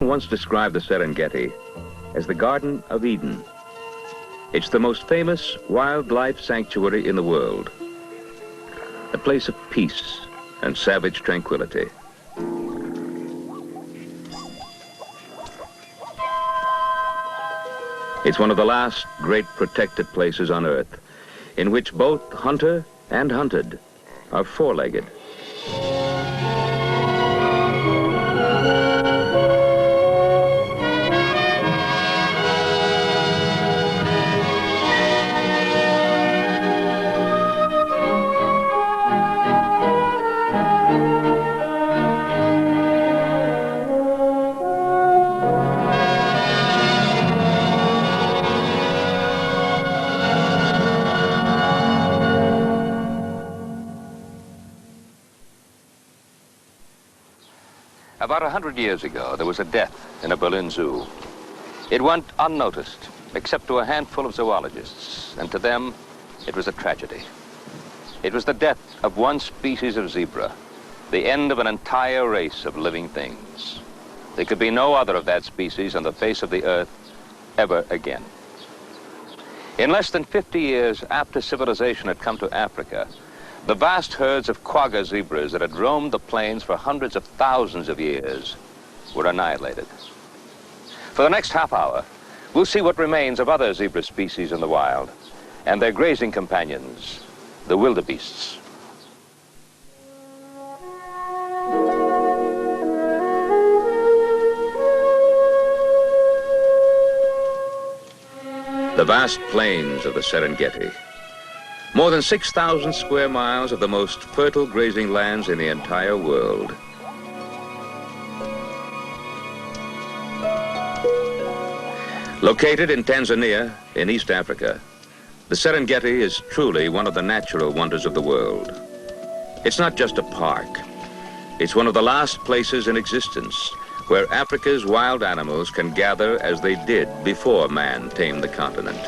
Once described the Serengeti as the Garden of Eden. It's the most famous wildlife sanctuary in the world, a place of peace and savage tranquility. It's one of the last great protected places on Earth in which both hunter and hunted are four-legged. About 100 years ago, there was a death in a Berlin zoo. It went unnoticed, except to a handful of zoologists, and to them, it was a tragedy. It was the death of one species of zebra, the end of an entire race of living things. There could be no other of that species on the face of the earth ever again. In less than 50 years after civilization had come to Africa, the vast herds of quagga zebras that had roamed the plains for hundreds of thousands of years were annihilated. For the next half hour, we'll see what remains of other zebra species in the wild and their grazing companions, the wildebeests. The vast plains of the Serengeti. More than 6,000 square miles of the most fertile grazing lands in the entire world. Located in Tanzania, in East Africa, the Serengeti is truly one of the natural wonders of the world. It's not just a park. It's one of the last places in existence where Africa's wild animals can gather as they did before man tamed the continent.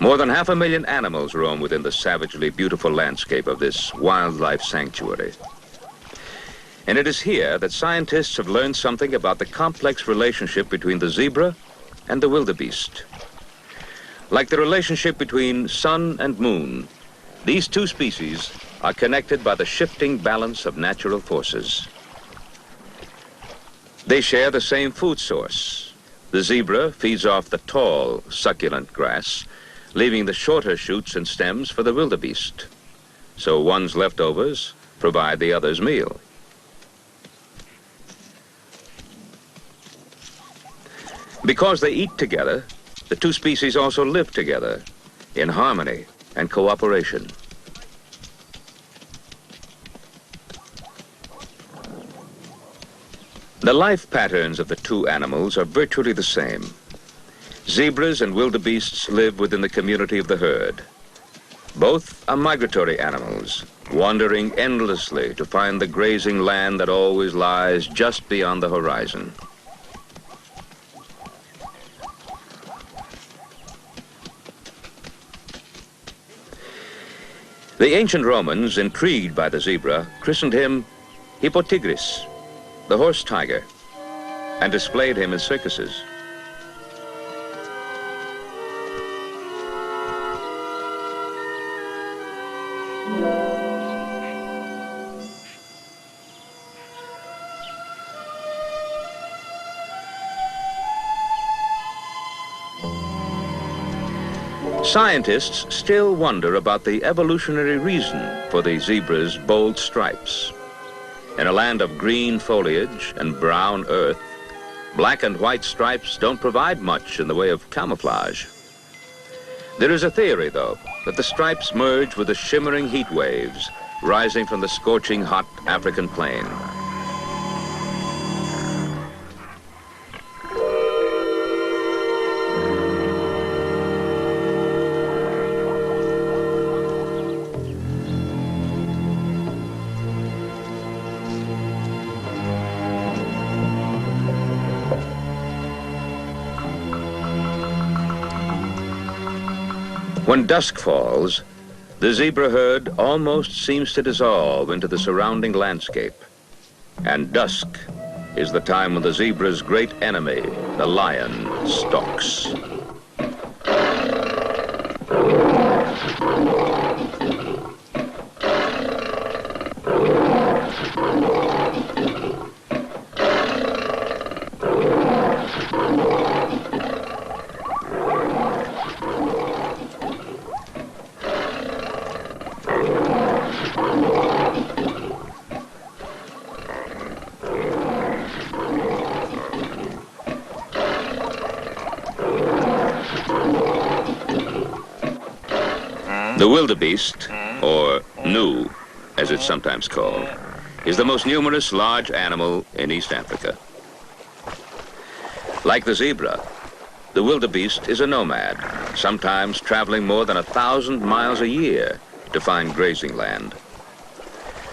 More than 500,000 animals roam within the savagely beautiful landscape of this wildlife sanctuary. And it is here that scientists have learned something about the complex relationship between the zebra and the wildebeest. Like the relationship between sun and moon, these two species are connected by the shifting balance of natural forces. They share the same food source. The zebra feeds off the tall, succulent grass, leaving the shorter shoots and stems for the wildebeest. So one's leftovers provide the other's meal. Because they eat together, the two species also live together in harmony and cooperation. The life patterns of the two animals are virtually the same. Zebras and wildebeests live within the community of the herd. Both are migratory animals, wandering endlessly to find the grazing land that always lies just beyond the horizon. The ancient Romans, intrigued by the zebra, christened him Hippotigris, the horse tiger, and displayed him in circuses. Scientists still wonder about the evolutionary reason for the zebra's bold stripes. In a land of green foliage and brown earth, black and white stripes don't provide much in the way of camouflage. There is a theory, though, that the stripes merge with the shimmering heat waves rising from the scorching hot African plain. When dusk falls, the zebra herd almost seems to dissolve into the surrounding landscape. And dusk is the time when the zebra's great enemy, the lion, stalks. The wildebeest, or gnu, as it's sometimes called, is the most numerous large animal in East Africa. Like the zebra, the wildebeest is a nomad, sometimes traveling more than 1,000 miles a year to find grazing land.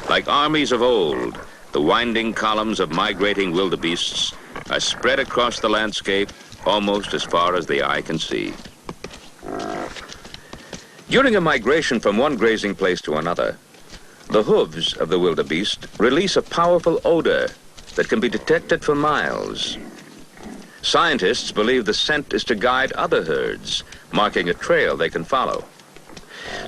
Like armies of old, the winding columns of migrating wildebeests are spread across the landscape almost as far as the eye can see. During a migration from one grazing place to another, the hooves of the wildebeest release a powerful odor that can be detected for miles. Scientists believe the scent is to guide other herds, marking a trail they can follow.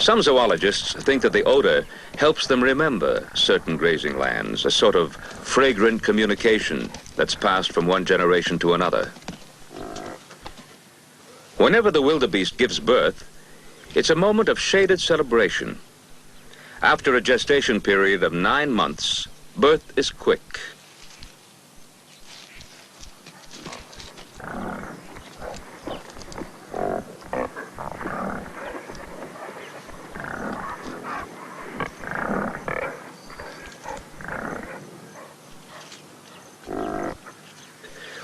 Some zoologists think that the odor helps them remember certain grazing lands, a sort of fragrant communication that's passed from one generation to another. Whenever the wildebeest gives birth, it's a moment of shaded celebration. After a gestation period of 9 months, birth is quick.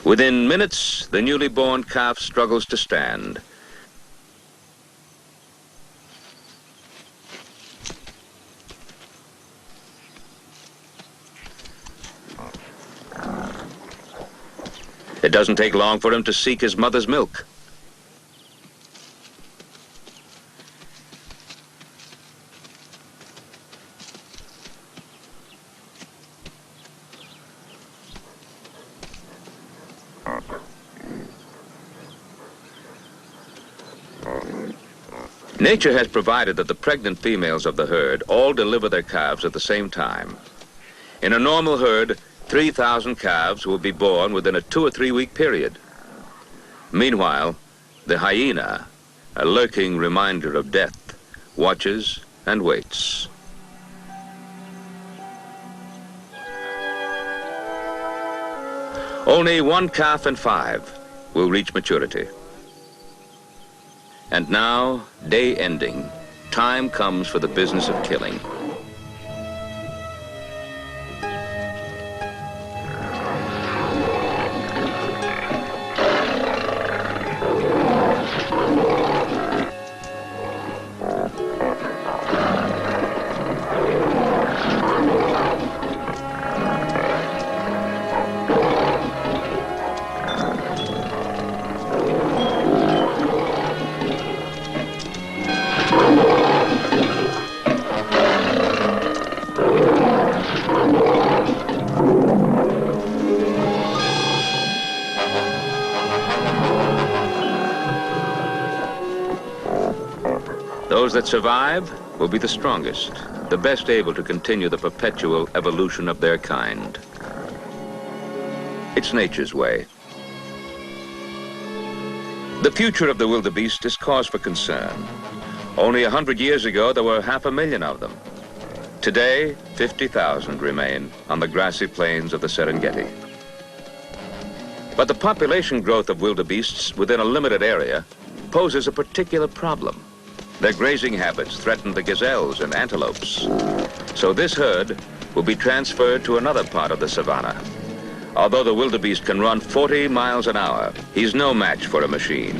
Within minutes, the newly born calf struggles to stand. It doesn't take long for him to seek his mother's milk. Nature has provided that the pregnant females of the herd all deliver their calves at the same time. In a normal herd, 3,000 calves will be born within a 2 or 3 week period. Meanwhile, the hyena, a lurking reminder of death, watches and waits. Only 1 calf in 5 will reach maturity. And now, day ending, time comes for the business of killing. Those that survive will be the strongest, the best able to continue the perpetual evolution of their kind. It's nature's way. The future of the wildebeest is cause for concern. Only 100 years ago, there were 500,000 of them. Today, 50,000 remain on the grassy plains of the Serengeti. But the population growth of wildebeests within a limited area poses a particular problem. Their grazing habits threaten the gazelles and antelopes. So this herd will be transferred to another part of the savannah. Although the wildebeest can run 40 miles an hour, he's no match for a machine.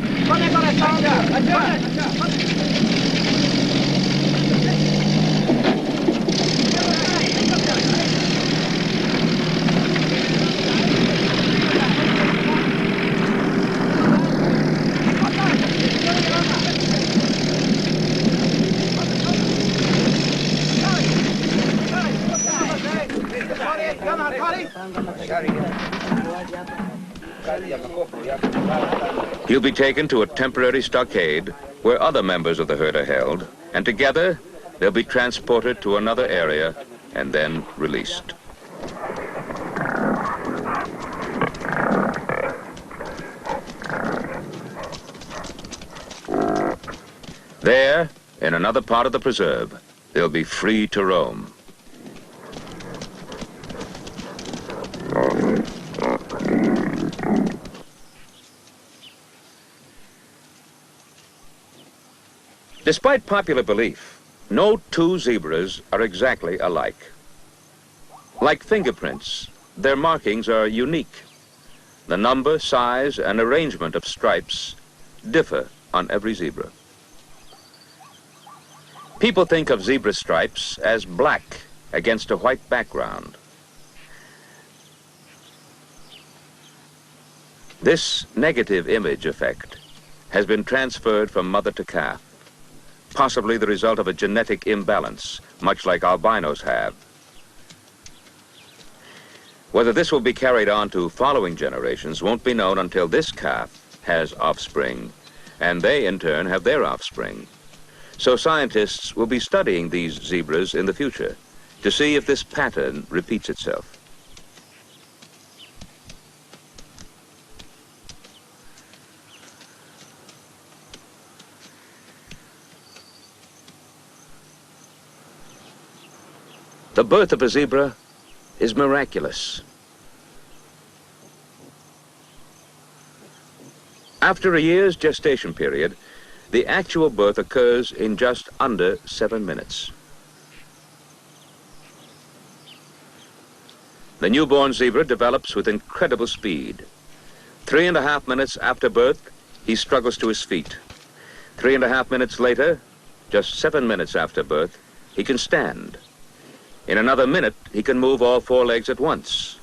He'll be taken to a temporary stockade where other members of the herd are held, and together they'll be transported to another area and then released. There, in another part of the preserve, they'll be free to roam. Despite popular belief, no two zebras are exactly alike. Like fingerprints, their markings are unique. The number, size, and arrangement of stripes differ on every zebra. People think of zebra stripes as black against a white background. This negative image effect has been transferred from mother to calf, possibly the result of a genetic imbalance, much like albinos have. Whether this will be carried on to following generations won't be known until this calf has offspring, and they in turn have their offspring. So scientists will be studying these zebras in the future to see if this pattern repeats itself. The birth of a zebra is miraculous. After a year's gestation period, the actual birth occurs in just under 7 minutes. The newborn zebra develops with incredible speed. 3.5 minutes after birth, he struggles to his feet. 3.5 minutes later, just 7 minutes after birth, he can stand. In another minute, he can move all 4 legs at once.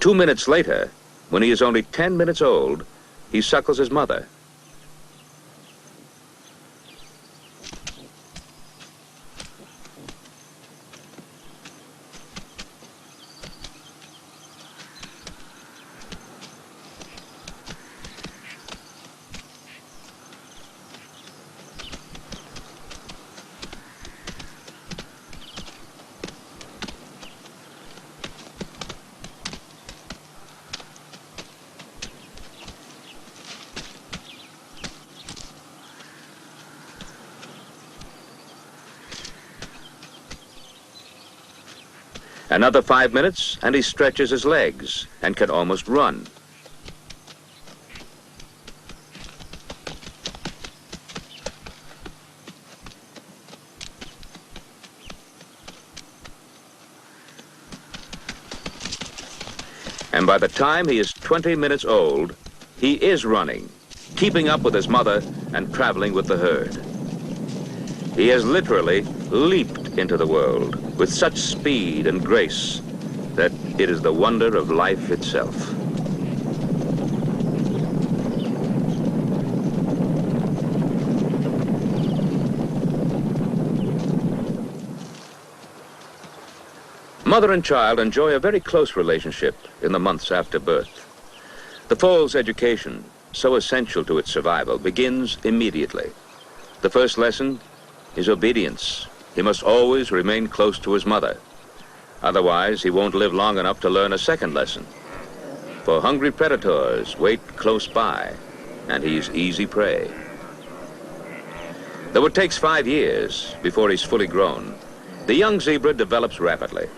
Two minutes later, when he is only 10 minutes old, he suckles his mother. Another 5 minutes, and he stretches his legs and can almost run. And by the time he is 20 minutes old, he is running, keeping up with his mother and traveling with the herd. He has literally leaped into the world with such speed and grace that it is the wonder of life itself. Mother and child enjoy a very close relationship in the months after birth. The foal's education, so essential to its survival, begins immediately. The first lesson is obedience. He must always remain close to his mother. Otherwise, he won't live long enough to learn a second lesson. For hungry predators wait close by, and he's easy prey. Though it takes 5 years before he's fully grown, the young zebra develops rapidly.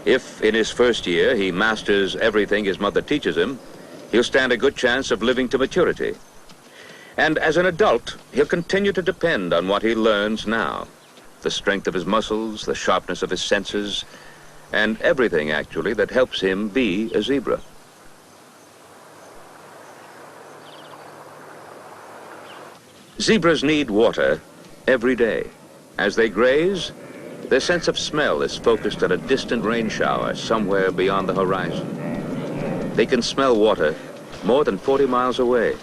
If in his first year he masters everything his mother teaches him, he'll stand a good chance of living to maturity. And as an adult, he'll continue to depend on what he learns now. The strength of his muscles, the sharpness of his senses, and everything, actually, that helps him be a zebra. Zebras need water every day. As they graze, Their sense of smell is focused on a distant rain shower somewhere beyond the horizon. They can smell water more than 40 miles away.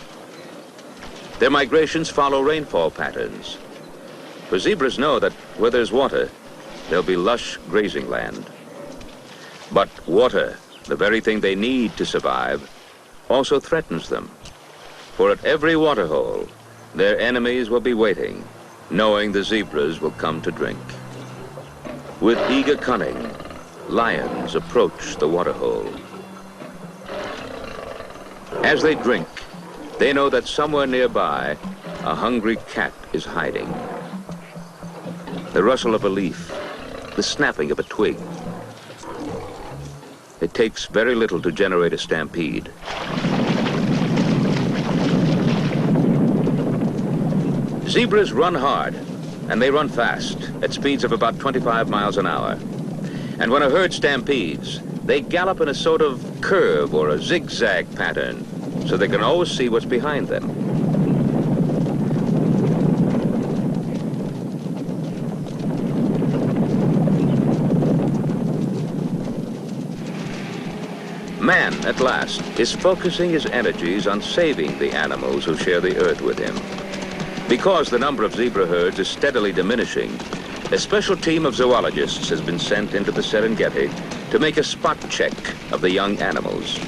Their migrations follow rainfall patterns. For zebras know that where there's water, there'll be lush grazing land. But water, the very thing they need to survive, also threatens them. For at every waterhole, their enemies will be waiting, knowing the zebras will come to drink. With eager cunning, lions approach the waterhole. As they drink, they know that somewhere nearby, a hungry cat is hiding. The rustle of a leaf, the snapping of a twig. It takes very little to generate a stampede. Zebras run hard, and they run fast, at speeds of about 25 miles an hour. And when a herd stampedes, they gallop in a sort of curve or a zigzag pattern, so they can always see what's behind them. Man, at last, is focusing his energies on saving the animals who share the earth with him. Because the number of zebra herds is steadily diminishing, a special team of zoologists has been sent into the Serengeti to make a spot check of the young animals.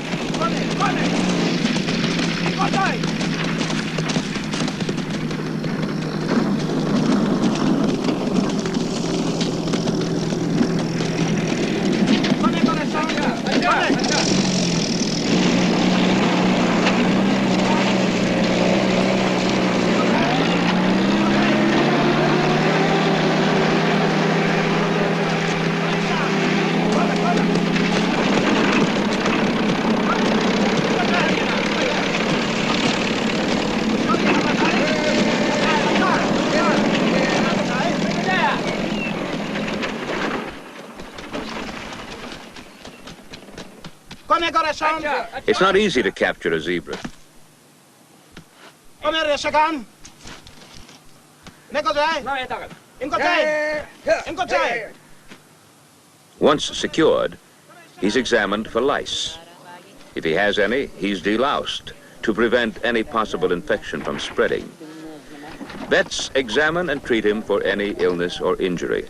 It's not easy to capture a zebra. Once secured, he's examined for lice. If he has any, he's deloused to prevent any possible infection from spreading. Vets examine and treat him for any illness or injury.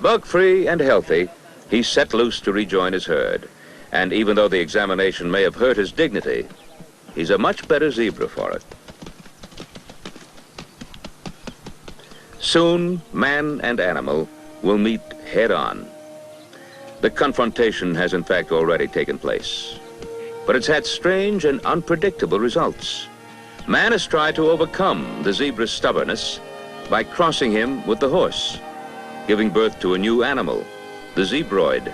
Bug-free and healthy, he's set loose to rejoin his herd. And even though the examination may have hurt his dignity, he's a much better zebra for it. Soon, man and animal will meet head-on. The confrontation has in fact already taken place. But it's had strange and unpredictable results. Man has tried to overcome the zebra's stubbornness by crossing him with the horse, giving birth to a new animal, the zebroid.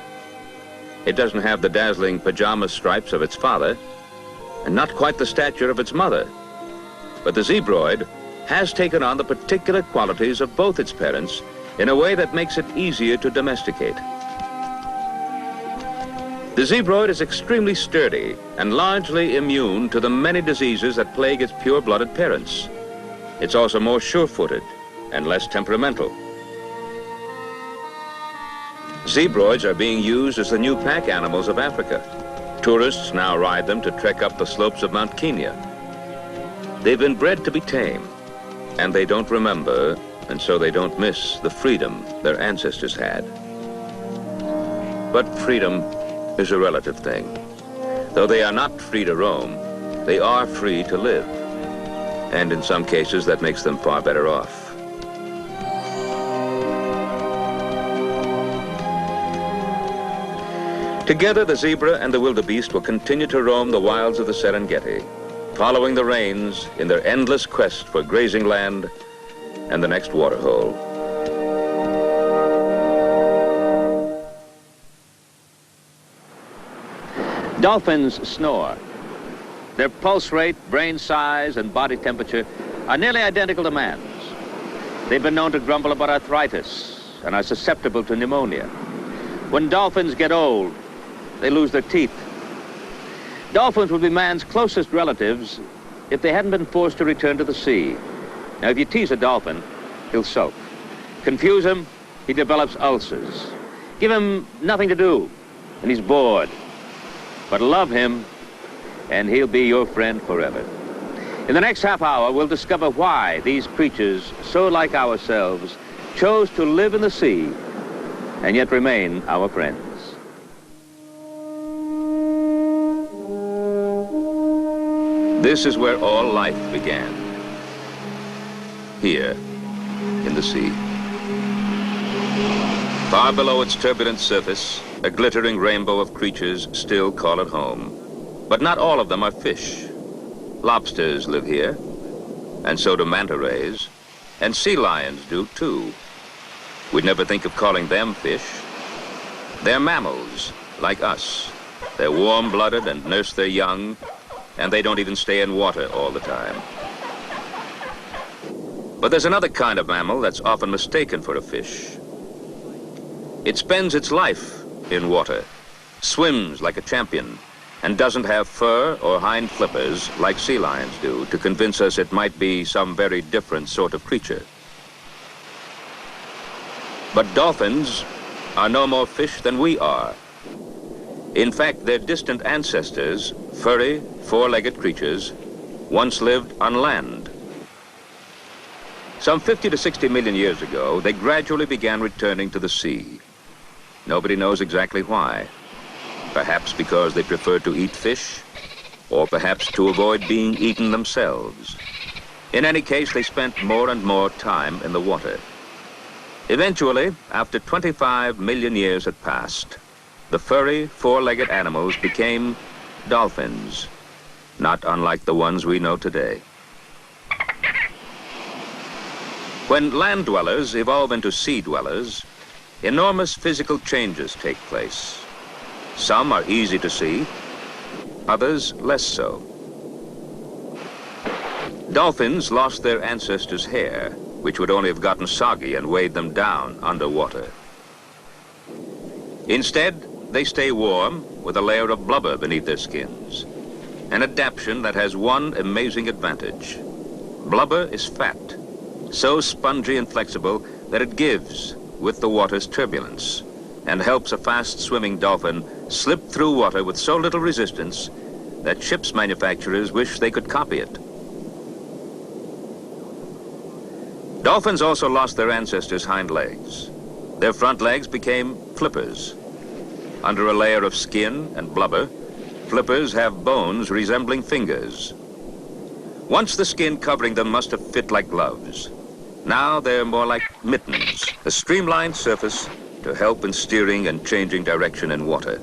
It doesn't have the dazzling pajama stripes of its father, and not quite the stature of its mother. But the zebroid has taken on the particular qualities of both its parents in a way that makes it easier to domesticate. The zebroid is extremely sturdy and largely immune to the many diseases that plague its pure-blooded parents. It's also more sure-footed and less temperamental. Zebroids are being used as the new pack animals of Africa. Tourists now ride them to trek up the slopes of Mount Kenya. They've been bred to be tame, and they don't remember, and so they don't miss the freedom their ancestors had. But freedom is a relative thing. Though they are not free to roam, they are free to live. And in some cases, that makes them far better off. Together, the zebra and the wildebeest will continue to roam the wilds of the Serengeti, following the rains in their endless quest for grazing land and the next waterhole. Dolphins snore. Their pulse rate, brain size, and body temperature are nearly identical to man's. They've been known to grumble about arthritis and are susceptible to pneumonia. When dolphins get old, they lose their teeth. Dolphins would be man's closest relatives if they hadn't been forced to return to the sea. Now, if you tease a dolphin, he'll sulk. Confuse him, he develops ulcers. Give him nothing to do, and he's bored. But love him, and he'll be your friend forever. In the next half hour, we'll discover why these creatures, so like ourselves, chose to live in the sea and yet remain our friends. This is where all life began. Here, in the sea. Far below its turbulent surface, a glittering rainbow of creatures still call it home. But not all of them are fish. Lobsters live here, and so do manta rays, and sea lions do too. We'd never think of calling them fish. They're mammals, like us. They're warm-blooded and nurse their young, and they don't even stay in water all the time. But there's another kind of mammal that's often mistaken for a fish. It spends its life in water, swims like a champion, and doesn't have fur or hind flippers like sea lions do to convince us it might be some very different sort of creature. But dolphins are no more fish than we are. In fact, their distant ancestors, furry, four-legged creatures, once lived on land. Some 50 to 60 million years ago, they gradually began returning to the sea. Nobody knows exactly why. Perhaps because they preferred to eat fish, or perhaps to avoid being eaten themselves. In any case, they spent more and more time in the water. Eventually, after 25 million years had passed, the furry, four-legged animals became dolphins, not unlike the ones we know today. When land dwellers evolve into sea dwellers, enormous physical changes take place. Some are easy to see, others less so. Dolphins lost their ancestors' hair, which would only have gotten soggy and weighed them down underwater. Instead, they stay warm with a layer of blubber beneath their skins, an adaptation that has one amazing advantage. Blubber is fat, so spongy and flexible that it gives with the water's turbulence and helps a fast-swimming dolphin slip through water with so little resistance that ships manufacturers wish they could copy it. Dolphins also lost their ancestors' hind legs. Their front legs became flippers. Under a layer of skin and blubber, flippers have bones resembling fingers. Once the skin covering them must have fit like gloves. Now they're more like mittens, a streamlined surface to help in steering and changing direction in water.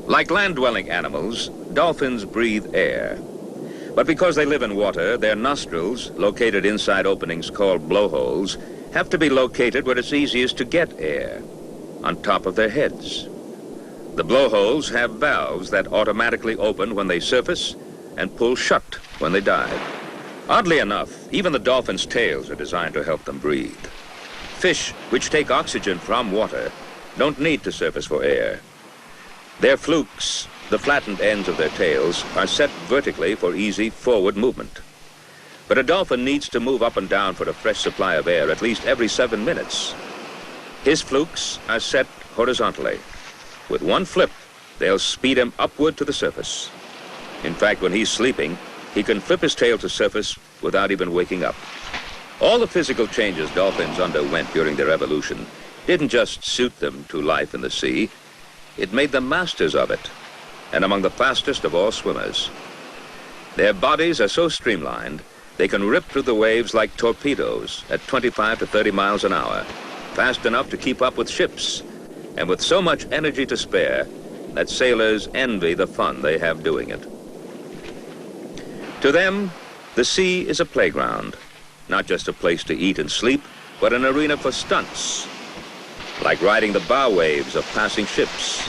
Like land-dwelling animals, dolphins breathe air. But because they live in water, their nostrils, located inside openings called blowholes, have to be located where it's easiest to get air, on top of their heads. The blowholes have valves that automatically open when they surface and pull shut when they dive. Oddly enough, even the dolphins' tails are designed to help them breathe. Fish, which take oxygen from water, don't need to surface for air. Their flukes, the flattened ends of their tails, are set vertically for easy forward movement. But a dolphin needs to move up and down for a fresh supply of air at least every 7 minutes. His flukes are set horizontally. With one flip, they'll speed him upward to the surface. In fact, when he's sleeping, he can flip his tail to surface without even waking up. All the physical changes dolphins underwent during their evolution didn't just suit them to life in the sea. it made them masters of it, and among the fastest of all swimmers. Their bodies are so streamlined, they can rip through the waves like torpedoes at 25 to 30 miles an hour, fast enough to keep up with ships, and with so much energy to spare that sailors envy the fun they have doing it. To them, the sea is a playground, not just a place to eat and sleep, but an arena for stunts, like riding the bow waves of passing ships,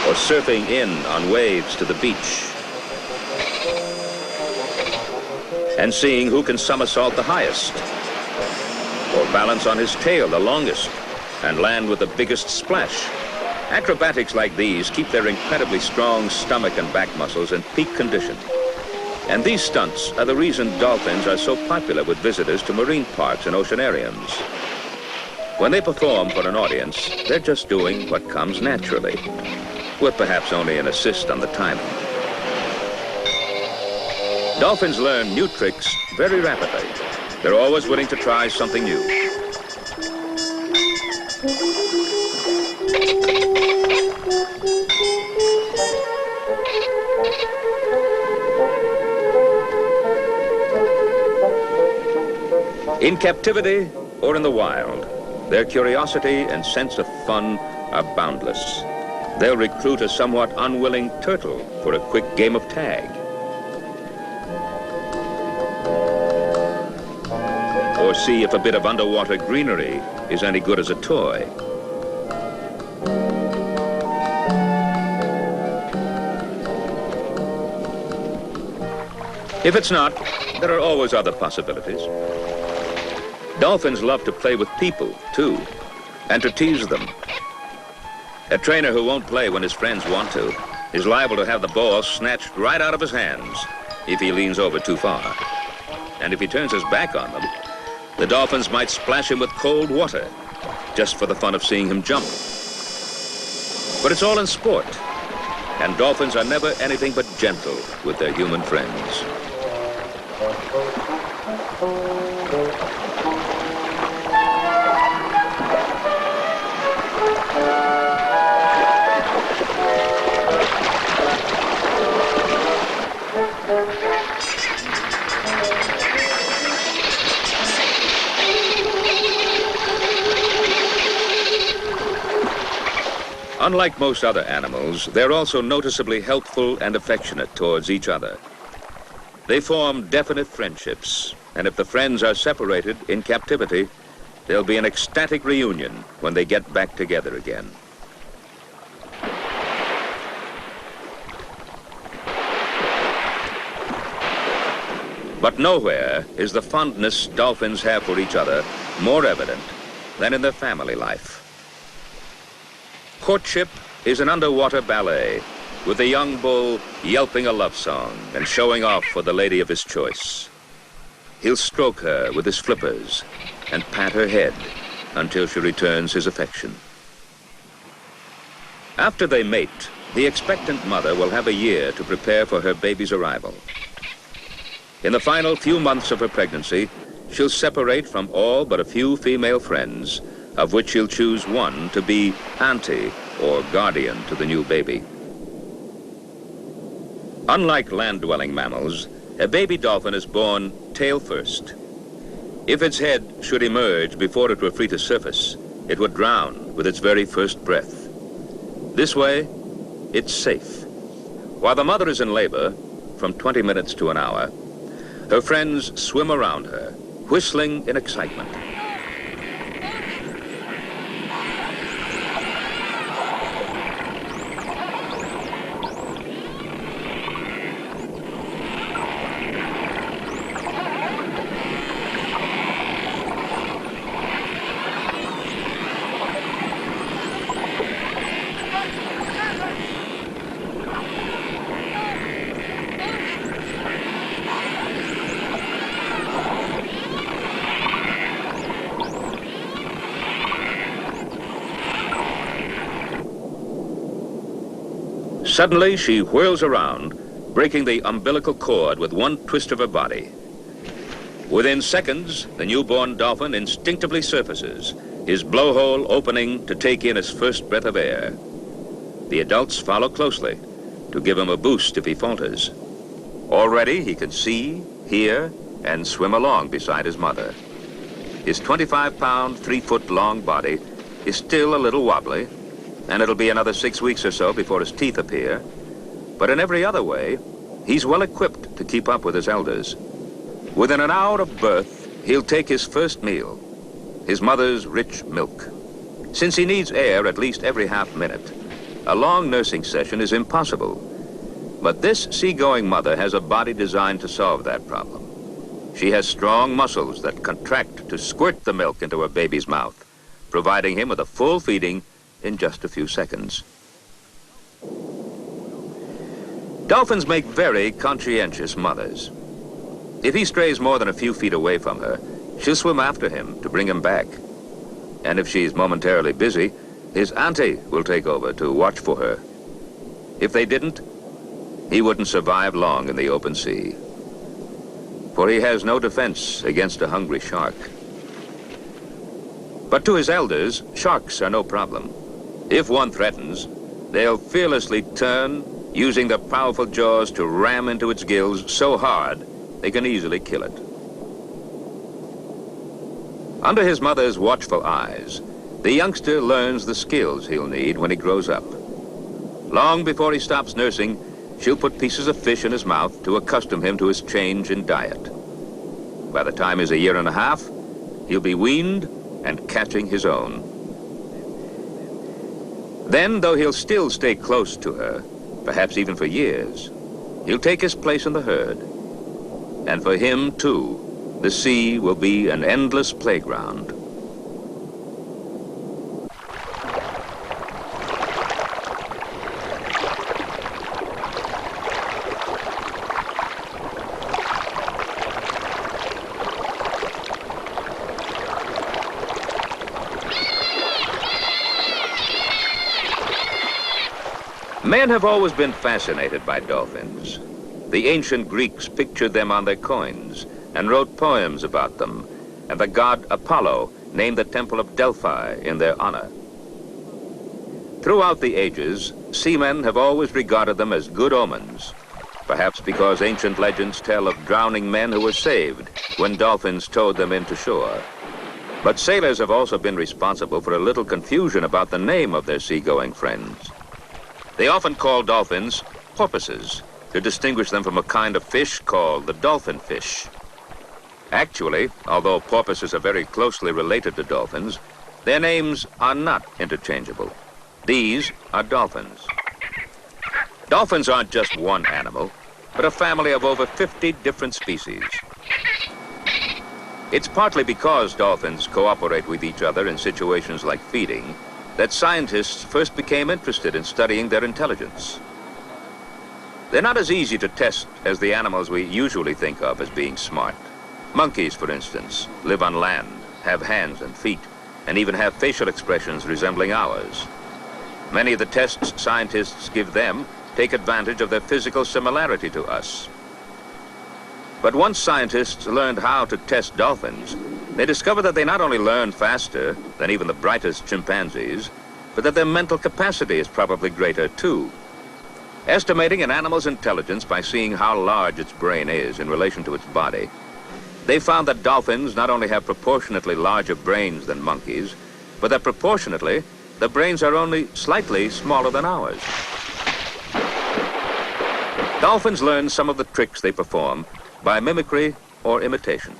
or surfing in on waves to the beach, and seeing who can somersault the highest, or balance on his tail the longest, and land with the biggest splash. Acrobatics like these keep their incredibly strong stomach and back muscles in peak condition. And these stunts are the reason dolphins are so popular with visitors to marine parks and oceanariums. When they perform for an audience, they're just doing what comes naturally, with perhaps only an assist on the timing. Dolphins learn new tricks very rapidly. They're always willing to try something new. In captivity or in the wild, their curiosity and sense of fun are boundless. They'll recruit a somewhat unwilling turtle for a quick game of tag, or see if a bit of underwater greenery is any good as a toy. If it's not, there are always other possibilities. Dolphins love to play with people, too, and to tease them. A trainer who won't play when his friends want to is liable to have the ball snatched right out of his hands if he leans over too far. And if he turns his back on them, the dolphins might splash him with cold water just for the fun of seeing him jump. But it's all in sport, and dolphins are never anything but gentle with their human friends. Unlike most other animals, they're also noticeably helpful and affectionate towards each other. They form definite friendships, and if the friends are separated in captivity, there'll be an ecstatic reunion when they get back together again. But nowhere is the fondness dolphins have for each other more evident than in their family life. Courtship is an underwater ballet, with the young bull yelping a love song and showing off for the lady of his choice. He'll stroke her with his flippers and pat her head until she returns his affection. After they mate, the expectant mother will have a year to prepare for her baby's arrival. In the final few months of her pregnancy, she'll separate from all but a few female friends, of which she'll choose one to be auntie or guardian to the new baby. Unlike land-dwelling mammals, a baby dolphin is born tail first. If its head should emerge before it were free to surface, it would drown with its very first breath. This way, it's safe. While the mother is in labor, from 20 minutes to an hour, her friends swim around her, whistling in excitement. Suddenly, she whirls around, breaking the umbilical cord with one twist of her body. Within seconds, the newborn dolphin instinctively surfaces, his blowhole opening to take in his first breath of air. The adults follow closely to give him a boost if he falters. Already he can see, hear, and swim along beside his mother. His 25-pound, 3-foot-long body is still a little wobbly, and it'll be another 6 weeks or so before his teeth appear. But in every other way, he's well equipped to keep up with his elders. Within an hour of birth, he'll take his first meal, his mother's rich milk. Since he needs air at least every half minute, a long nursing session is impossible. But this seagoing mother has a body designed to solve that problem. She has strong muscles that contract to squirt the milk into her baby's mouth, providing him with a full feeding in just a few seconds. Dolphins make very conscientious mothers. If he strays more than a few feet away from her, she'll swim after him to bring him back. And if she's momentarily busy, his auntie will take over to watch for her. If they didn't, he wouldn't survive long in the open sea. For he has no defense against a hungry shark. But to his elders, sharks are no problem. If one threatens, they'll fearlessly turn, using their powerful jaws to ram into its gills so hard they can easily kill it. Under his mother's watchful eyes, the youngster learns the skills he'll need when he grows up. Long before he stops nursing, she'll put pieces of fish in his mouth to accustom him to his change in diet. By the time he's a year and a half, he'll be weaned and catching his own. Then, though he'll still stay close to her, perhaps even for years, he'll take his place in the herd. And for him, too, the sea will be an endless playground. Men have always been fascinated by dolphins. The ancient Greeks pictured them on their coins and wrote poems about them, and the god Apollo named the temple of Delphi in their honor. Throughout the ages, seamen have always regarded them as good omens, perhaps because ancient legends tell of drowning men who were saved when dolphins towed them into shore. But sailors have also been responsible for a little confusion about the name of their seagoing friends. They often call dolphins porpoises to distinguish them from a kind of fish called the dolphin fish. Actually, although porpoises are very closely related to dolphins, their names are not interchangeable. These are dolphins. Dolphins aren't just one animal, but a family of over 50 different species. It's partly because dolphins cooperate with each other in situations like feeding that scientists first became interested in studying their intelligence. They're not as easy to test as the animals we usually think of as being smart. Monkeys, for instance, live on land, have hands and feet, and even have facial expressions resembling ours. Many of the tests scientists give them take advantage of their physical similarity to us. But once scientists learned how to test dolphins, they discovered that they not only learn faster than even the brightest chimpanzees, but that their mental capacity is probably greater too. Estimating an animal's intelligence by seeing how large its brain is in relation to its body, they found that dolphins not only have proportionately larger brains than monkeys, but that proportionately, the brains are only slightly smaller than ours. Dolphins learn some of the tricks they perform by mimicry or imitation.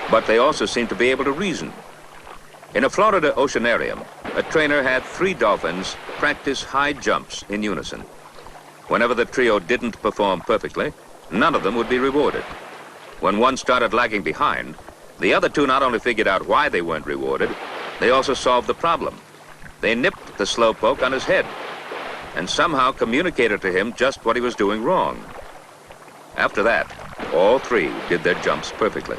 But they also seem to be able to reason. In a Florida oceanarium, a trainer had 3 dolphins practice high jumps in unison. Whenever the trio didn't perform perfectly, none of them would be rewarded. When one started lagging behind, the other 2 not only figured out why they weren't rewarded, they also solved the problem. They nipped the slowpoke on his head and somehow communicated to him just what he was doing wrong. After that, all 3 did their jumps perfectly.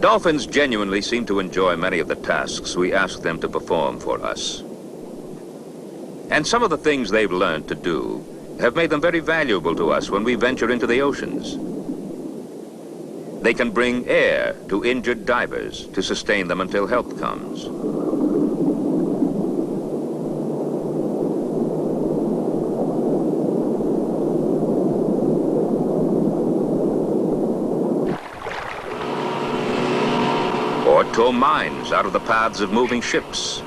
Dolphins genuinely seem to enjoy many of the tasks we ask them to perform for us. And some of the things they've learned to do have made them very valuable to us when we venture into the oceans. They can bring air to injured divers to sustain them until help comes. Or tow mines out of the paths of moving ships.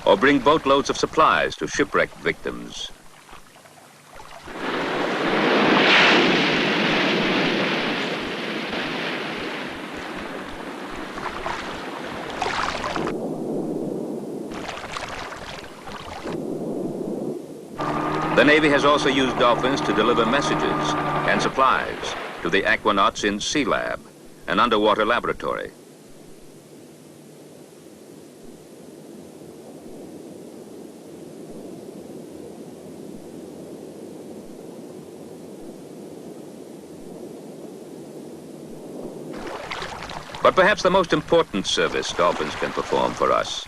Or bring boatloads of supplies to shipwreck victims. The Navy has also used dolphins to deliver messages and supplies to the aquanauts in Sea Lab, an underwater laboratory. But perhaps the most important service dolphins can perform for us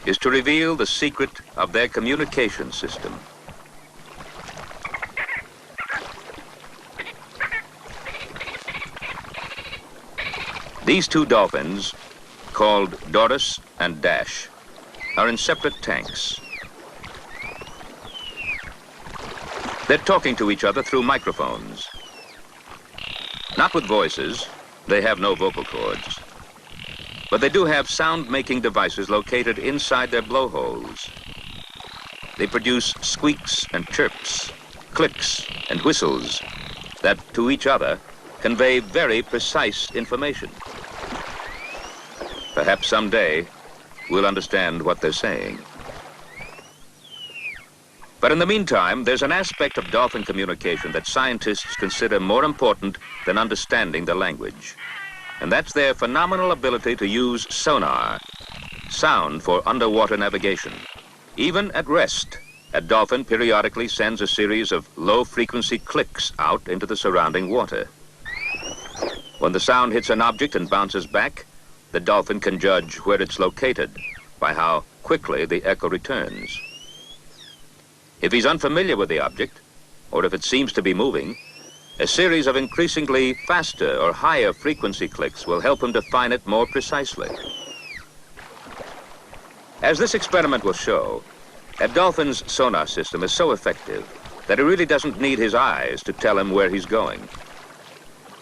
is to reveal the secret of their communication system. These two dolphins, called Doris and Dash, are in separate tanks. They're talking to each other through microphones. Not with voices, they have no vocal cords. But they do have sound-making devices located inside their blowholes. They produce squeaks and chirps, clicks and whistles that, to each other, convey very precise information. Perhaps someday we'll understand what they're saying. But in the meantime, there's an aspect of dolphin communication that scientists consider more important than understanding the language. And that's their phenomenal ability to use sonar, sound for underwater navigation. Even at rest, a dolphin periodically sends a series of low-frequency clicks out into the surrounding water. When the sound hits an object and bounces back, the dolphin can judge where it's located by how quickly the echo returns. If he's unfamiliar with the object, or if it seems to be moving, a series of increasingly faster or higher frequency clicks will help him define it more precisely. As this experiment will show, a dolphin's sonar system is so effective that he really doesn't need his eyes to tell him where he's going.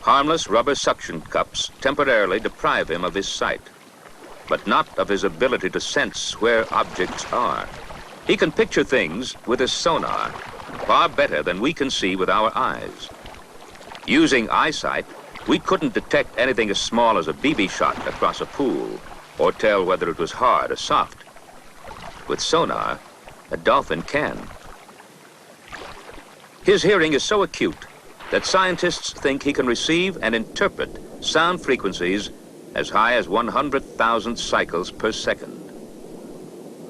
Harmless rubber suction cups temporarily deprive him of his sight, but not of his ability to sense where objects are. He can picture things with his sonar far better than we can see with our eyes. Using eyesight, we couldn't detect anything as small as a BB shot across a pool or tell whether it was hard or soft. With sonar, a dolphin can. His hearing is so acute that scientists think he can receive and interpret sound frequencies as high as 100,000 cycles per second.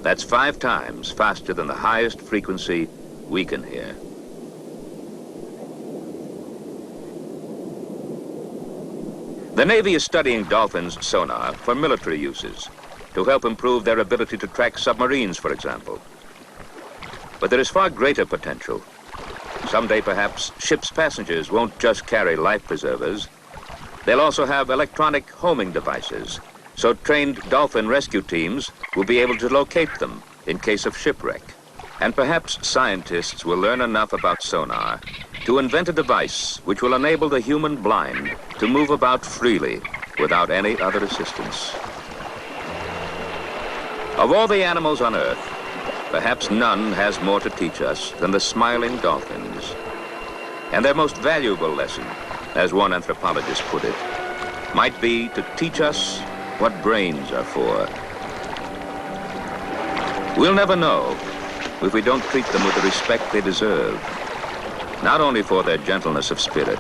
That's 5 times faster than the highest frequency we can hear. The Navy is studying dolphins' sonar for military uses, to help improve their ability to track submarines, for example. But there is far greater potential. Someday, perhaps, ships' passengers won't just carry life preservers. They'll also have electronic homing devices, so trained dolphin rescue teams will be able to locate them in case of shipwreck. And perhaps scientists will learn enough about sonar to invent a device which will enable the human blind to move about freely without any other assistance. Of all the animals on Earth, perhaps none has more to teach us than the smiling dolphins. And their most valuable lesson, as one anthropologist put it, might be to teach us what brains are for. We'll never know if we don't treat them with the respect they deserve, not only for their gentleness of spirit,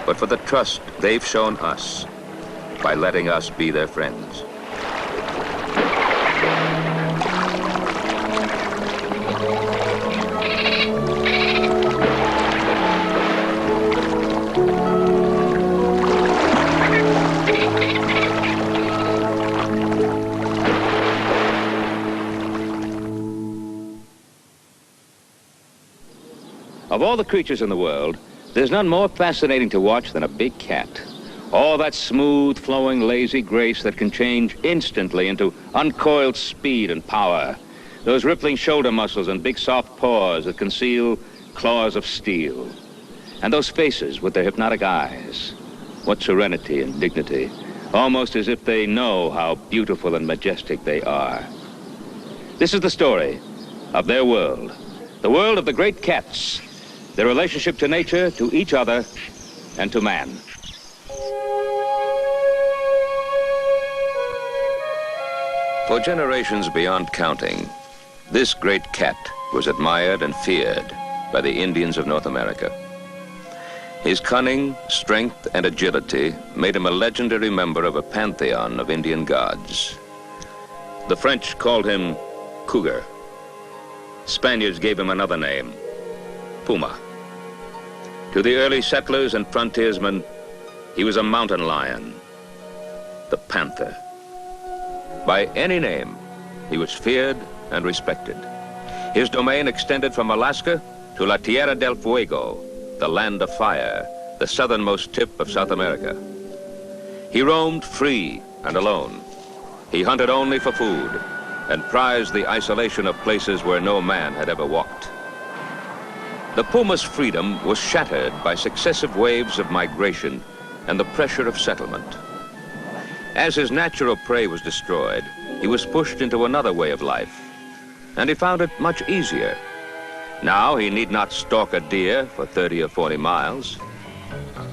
but for the trust they've shown us by letting us be their friends. Of all the creatures in the world, there's none more fascinating to watch than a big cat. All that smooth, flowing, lazy grace that can change instantly into uncoiled speed and power. Those rippling shoulder muscles and big soft paws that conceal claws of steel. And those faces with their hypnotic eyes. What serenity and dignity, almost as if they know how beautiful and majestic they are. This is the story of their world, the world of the great cats, their relationship to nature, to each other, and to man. For generations beyond counting, this great cat was admired and feared by the Indians of North America. His cunning, strength, and agility made him a legendary member of a pantheon of Indian gods. The French called him Cougar. Spaniards gave him another name, Puma. To the early settlers and frontiersmen, he was a mountain lion, the panther. By any name, he was feared and respected. His domain extended from Alaska to La Tierra del Fuego, the land of fire, the southernmost tip of South America. He roamed free and alone. He hunted only for food and prized the isolation of places where no man had ever walked. The puma's freedom was shattered by successive waves of migration and the pressure of settlement. As his natural prey was destroyed, he was pushed into another way of life, and he found it much easier. Now he need not stalk a deer for 30 or 40 miles.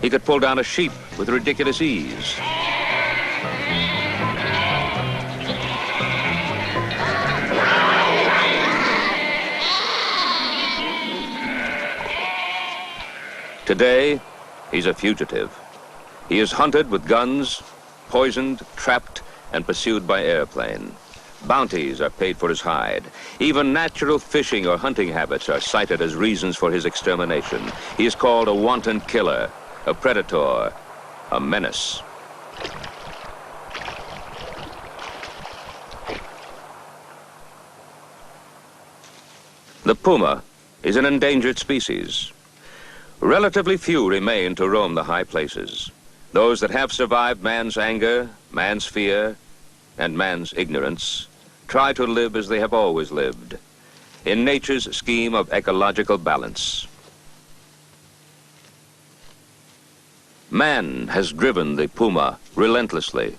He could pull down a sheep with ridiculous ease. Today, he's a fugitive. He is hunted with guns, poisoned, trapped, and pursued by airplane. Bounties are paid for his hide. Even natural fishing or hunting habits are cited as reasons for his extermination. He is called a wanton killer, a predator, a menace. The puma is an endangered species. Relatively few remain to roam the high places. Those that have survived man's anger, man's fear, and man's ignorance try to live as they have always lived, in nature's scheme of ecological balance. Man has driven the puma relentlessly.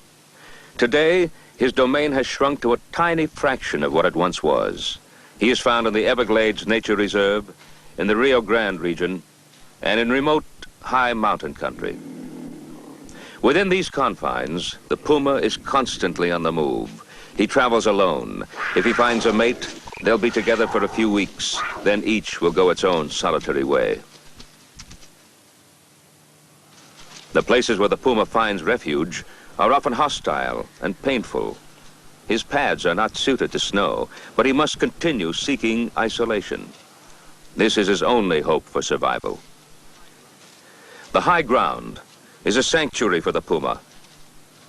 Today, his domain has shrunk to a tiny fraction of what it once was. He is found in the Everglades Nature Reserve, in the Rio Grande region, and in remote high mountain country. Within these confines, the puma is constantly on the move. He travels alone. If he finds a mate, they'll be together for a few weeks. Then each will go its own solitary way. The places where the puma finds refuge are often hostile and painful. His pads are not suited to snow, but he must continue seeking isolation. This is his only hope for survival. The high ground is a sanctuary for the puma,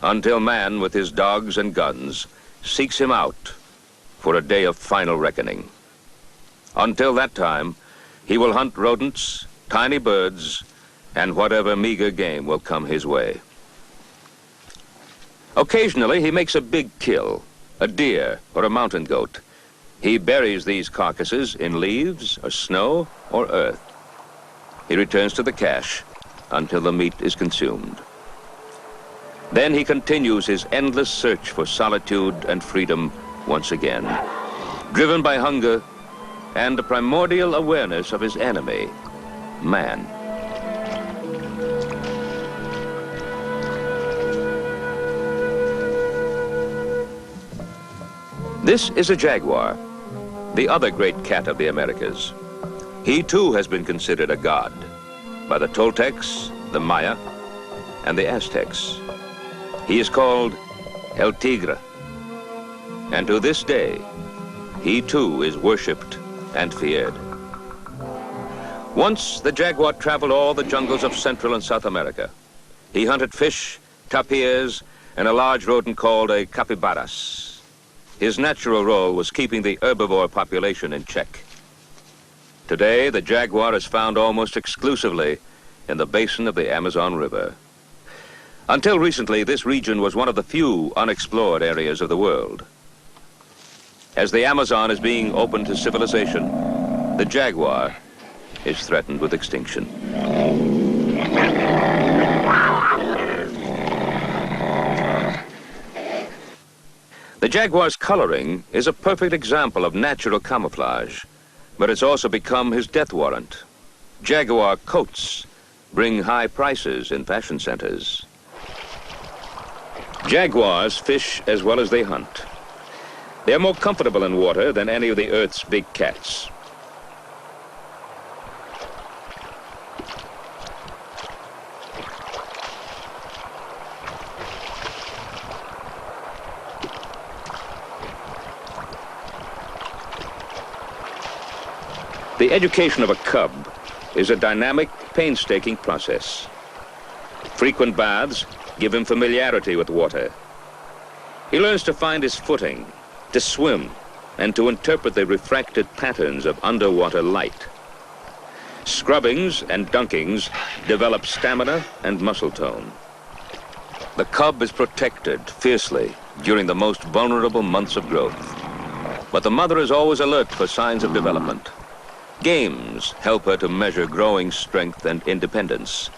until man, with his dogs and guns, seeks him out for a day of final reckoning. Until that time, he will hunt rodents, tiny birds, and whatever meager game will come his way. Occasionally, he makes a big kill, a deer or a mountain goat. He buries these carcasses in leaves or snow or earth. He returns to the cache until the meat is consumed. Then he continues his endless search for solitude and freedom once again, driven by hunger and a primordial awareness of his enemy, man. This is a jaguar, the other great cat of the Americas. He too has been considered a god by the Toltecs, the Maya, and the Aztecs. He is called El Tigre, and to this day, he too is worshipped and feared. Once the jaguar traveled all the jungles of Central and South America. He hunted fish, tapirs, and a large rodent called a capybaras. His natural role was keeping the herbivore population in check. Today, the jaguar is found almost exclusively in the basin of the Amazon River. Until recently, this region was one of the few unexplored areas of the world. As the Amazon is being opened to civilization, the jaguar is threatened with extinction. The jaguar's coloring is a perfect example of natural camouflage, but it's also become his death warrant. Jaguar coats bring high prices in fashion centers. Jaguars fish as well as they hunt. They're more comfortable in water than any of the Earth's big cats. The education of a cub is a dynamic, painstaking process. Frequent baths give him familiarity with water. He learns to find his footing, to swim, and to interpret the refracted patterns of underwater light. Scrubbings and dunkings develop stamina and muscle tone. The cub is protected fiercely during the most vulnerable months of growth. But the mother is always alert for signs of development. Games help her to measure growing strength and independence.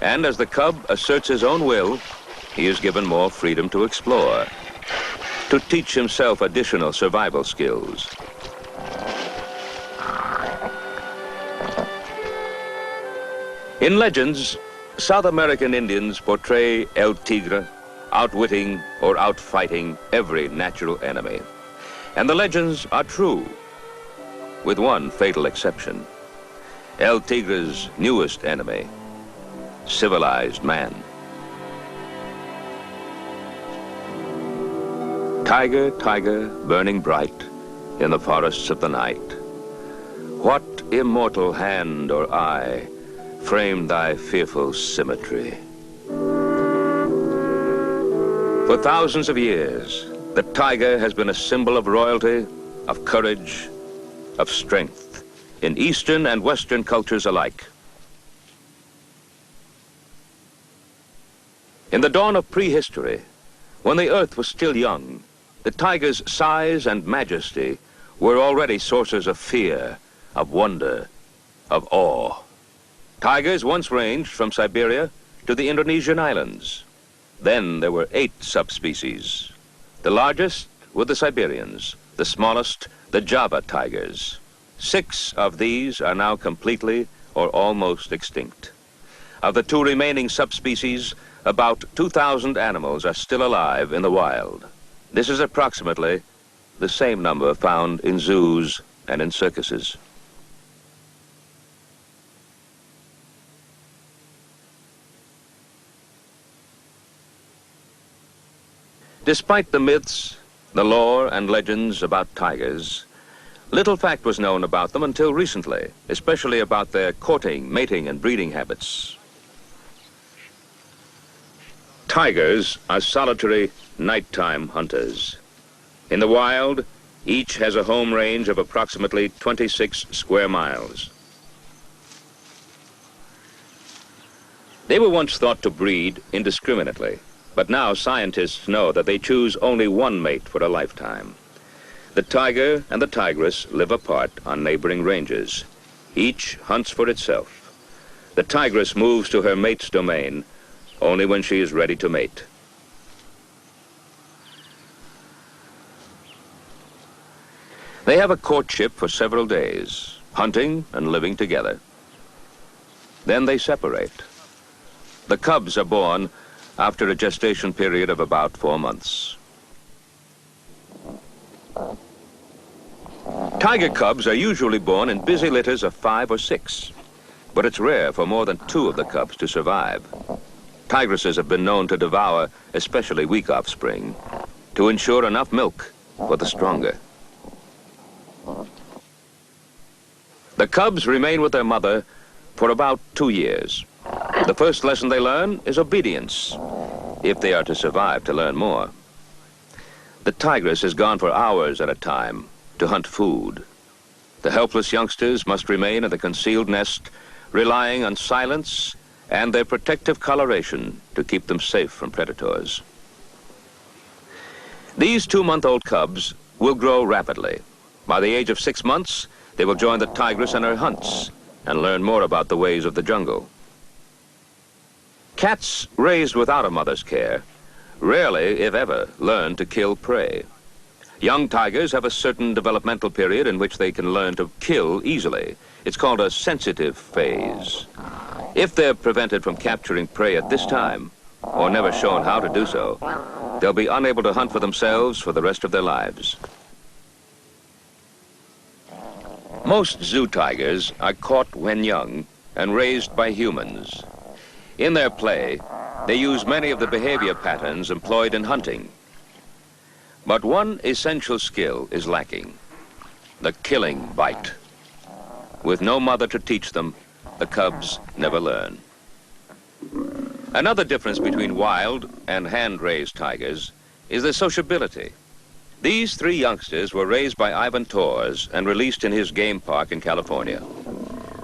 And as the cub asserts his own will, he is given more freedom to explore, to teach himself additional survival skills. In legends, South American Indians portray El Tigre outwitting or outfighting every natural enemy. And the legends are true, with one fatal exception. El Tigre's newest enemy, civilized man. Tiger, tiger, burning bright in the forests of the night, what immortal hand or eye framed thy fearful symmetry? For thousands of years, the tiger has been a symbol of royalty, of courage, of strength in Eastern and Western cultures alike. In the dawn of prehistory, when the earth was still young, the tiger's size and majesty were already sources of fear, of wonder, of awe. Tigers once ranged from Siberia to the Indonesian islands. Then there were 8 subspecies. The largest were the Siberians, the smallest, the Java tigers. 6 of these are now completely or almost extinct. Of the 2 remaining subspecies, about 2,000 animals are still alive in the wild. This is approximately the same number found in zoos and in circuses. Despite the myths, the lore and legends about tigers, little fact was known about them until recently, especially about their courting, mating, and breeding habits. Tigers are solitary, nighttime hunters. In the wild, each has a home range of approximately 26 square miles. They were once thought to breed indiscriminately, but now scientists know that they choose only one mate for a lifetime. The tiger and the tigress live apart on neighboring ranges. Each hunts for itself. The tigress moves to her mate's domain only when she is ready to mate. They have a courtship for several days, hunting and living together. Then they separate. The cubs are born after a gestation period of about 4 months. Tiger cubs are usually born in busy litters of 5 or 6, but it's rare for more than 2 of the cubs to survive. Tigresses have been known to devour especially weak offspring to ensure enough milk for the stronger. The cubs remain with their mother for about 2 years. The first lesson they learn is obedience, if they are to survive to learn more. The tigress is gone for hours at a time to hunt food. The helpless youngsters must remain in the concealed nest, relying on silence and their protective coloration to keep them safe from predators. These 2-month-old cubs will grow rapidly. By the age of 6 months, they will join the tigress in her hunts and learn more about the ways of the jungle. Cats raised without a mother's care rarely, if ever, learn to kill prey. Young tigers have a certain developmental period in which they can learn to kill easily. It's called a sensitive phase. If they're prevented from capturing prey at this time, or never shown how to do so, they'll be unable to hunt for themselves for the rest of their lives. Most zoo tigers are caught when young and raised by humans. In their play, they use many of the behavior patterns employed in hunting. But one essential skill is lacking: the killing bite. With no mother to teach them, the cubs never learn. Another difference between wild and hand-raised tigers is their sociability. These 3 youngsters were raised by Ivan Tors and released in his game park in California.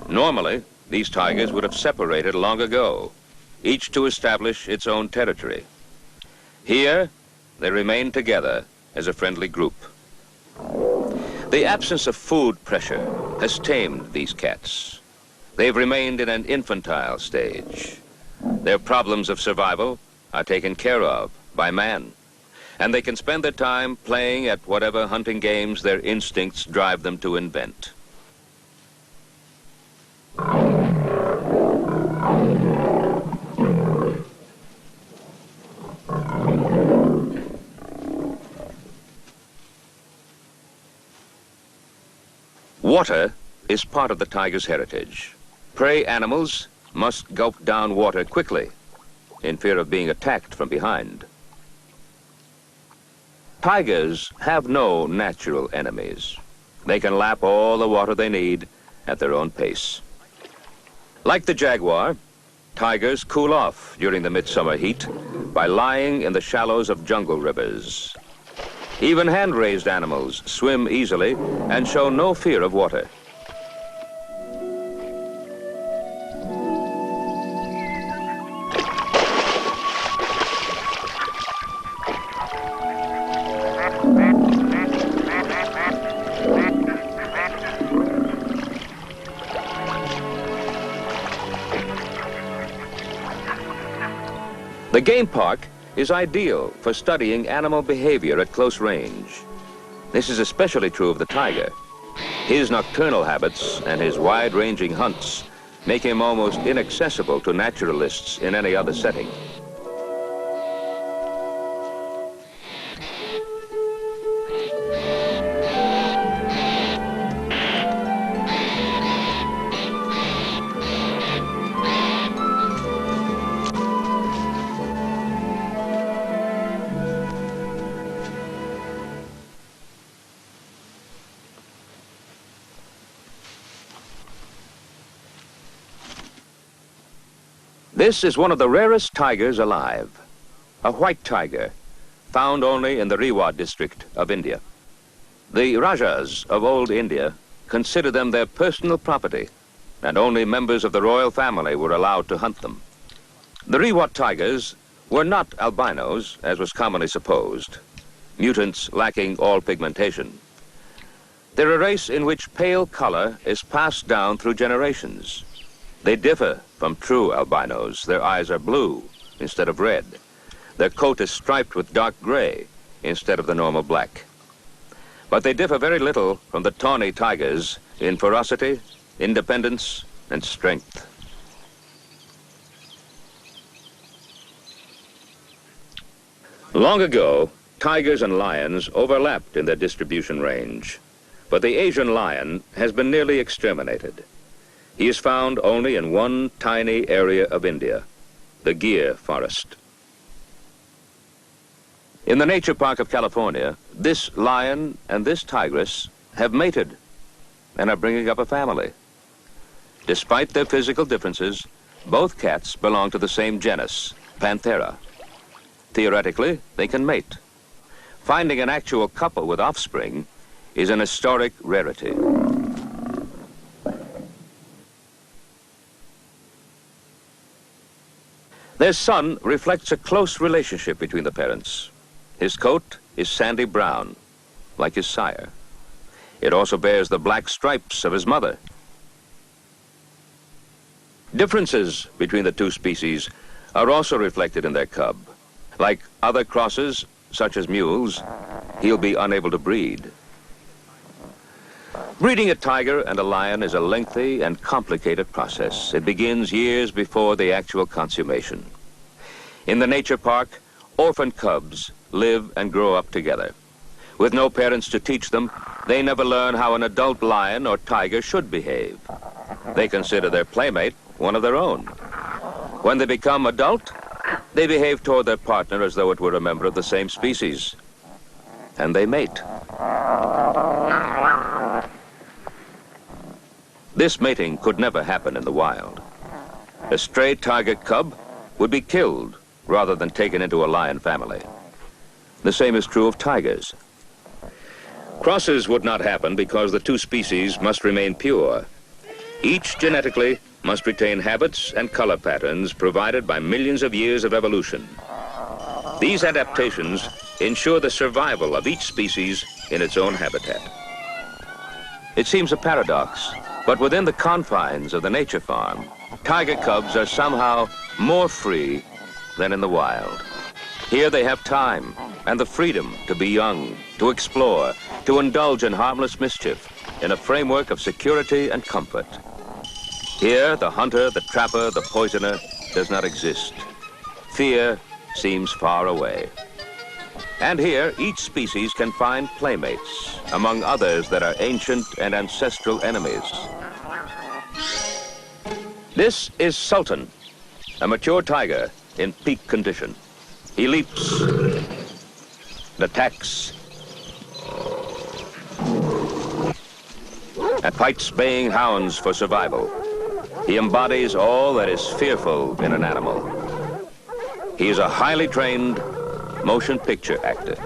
Normally, these tigers would have separated long ago, each to establish its own territory. Here, they remain together as a friendly group. The absence of food pressure has tamed these cats. They've remained in an infantile stage. Their problems of survival are taken care of by man, and they can spend their time playing at whatever hunting games their instincts drive them to invent. Water is part of the tiger's heritage. Prey animals must gulp down water quickly in fear of being attacked from behind. Tigers have no natural enemies. They can lap all the water they need at their own pace. Like the jaguar, tigers cool off during the midsummer heat by lying in the shallows of jungle rivers. Even hand-raised animals swim easily and show no fear of water. The game park is ideal for studying animal behavior at close range. This is especially true of the tiger. His nocturnal habits and his wide-ranging hunts make him almost inaccessible to naturalists in any other setting. This is one of the rarest tigers alive, a white tiger, found only in the Rewa district of India. The Rajas of old India considered them their personal property, and only members of the royal family were allowed to hunt them. The Rewa tigers were not albinos, as was commonly supposed, mutants lacking all pigmentation. They're a race in which pale color is passed down through generations. They differ from true albinos. Their eyes are blue instead of red. Their coat is striped with dark gray instead of the normal black. But they differ very little from the tawny tigers in ferocity, independence, and strength. Long ago, tigers and lions overlapped in their distribution range, but the Asian lion has been nearly exterminated. He is found only in one tiny area of India, the Gir forest. In the Nature Park of California, this lion and this tigress have mated and are bringing up a family. Despite their physical differences, both cats belong to the same genus, Panthera. Theoretically, they can mate. Finding an actual couple with offspring is an historic rarity. Their son reflects a close relationship between the parents. His coat is sandy brown, like his sire. It also bears the black stripes of his mother. Differences between the two species are also reflected in their cub. Like other crosses, such as mules, he'll be unable to breed. Breeding a tiger and a lion is a lengthy and complicated process. It begins years before the actual consummation. In the nature park, orphan cubs live and grow up together. With no parents to teach them, they never learn how an adult lion or tiger should behave. They consider their playmate one of their own. When they become adult, they behave toward their partner as though it were a member of the same species. And they mate. This mating could never happen in the wild. A stray tiger cub would be killed rather than taken into a lion family. The same is true of tigers. Crosses would not happen because the two species must remain pure. Each genetically must retain habits and color patterns provided by millions of years of evolution. These adaptations ensure the survival of each species in its own habitat. It seems a paradox, but within the confines of the nature farm, tiger cubs are somehow more free than in the wild. Here they have time and the freedom to be young, to explore, to indulge in harmless mischief in a framework of security and comfort. Here, the hunter, the trapper, the poisoner does not exist. Fear seems far away. And here, each species can find playmates among others that are ancient and ancestral enemies. This is Sultan, a mature tiger in peak condition. He leaps and attacks and fights baying hounds for survival. He embodies all that is fearful in an animal. He is a highly trained motion picture actor.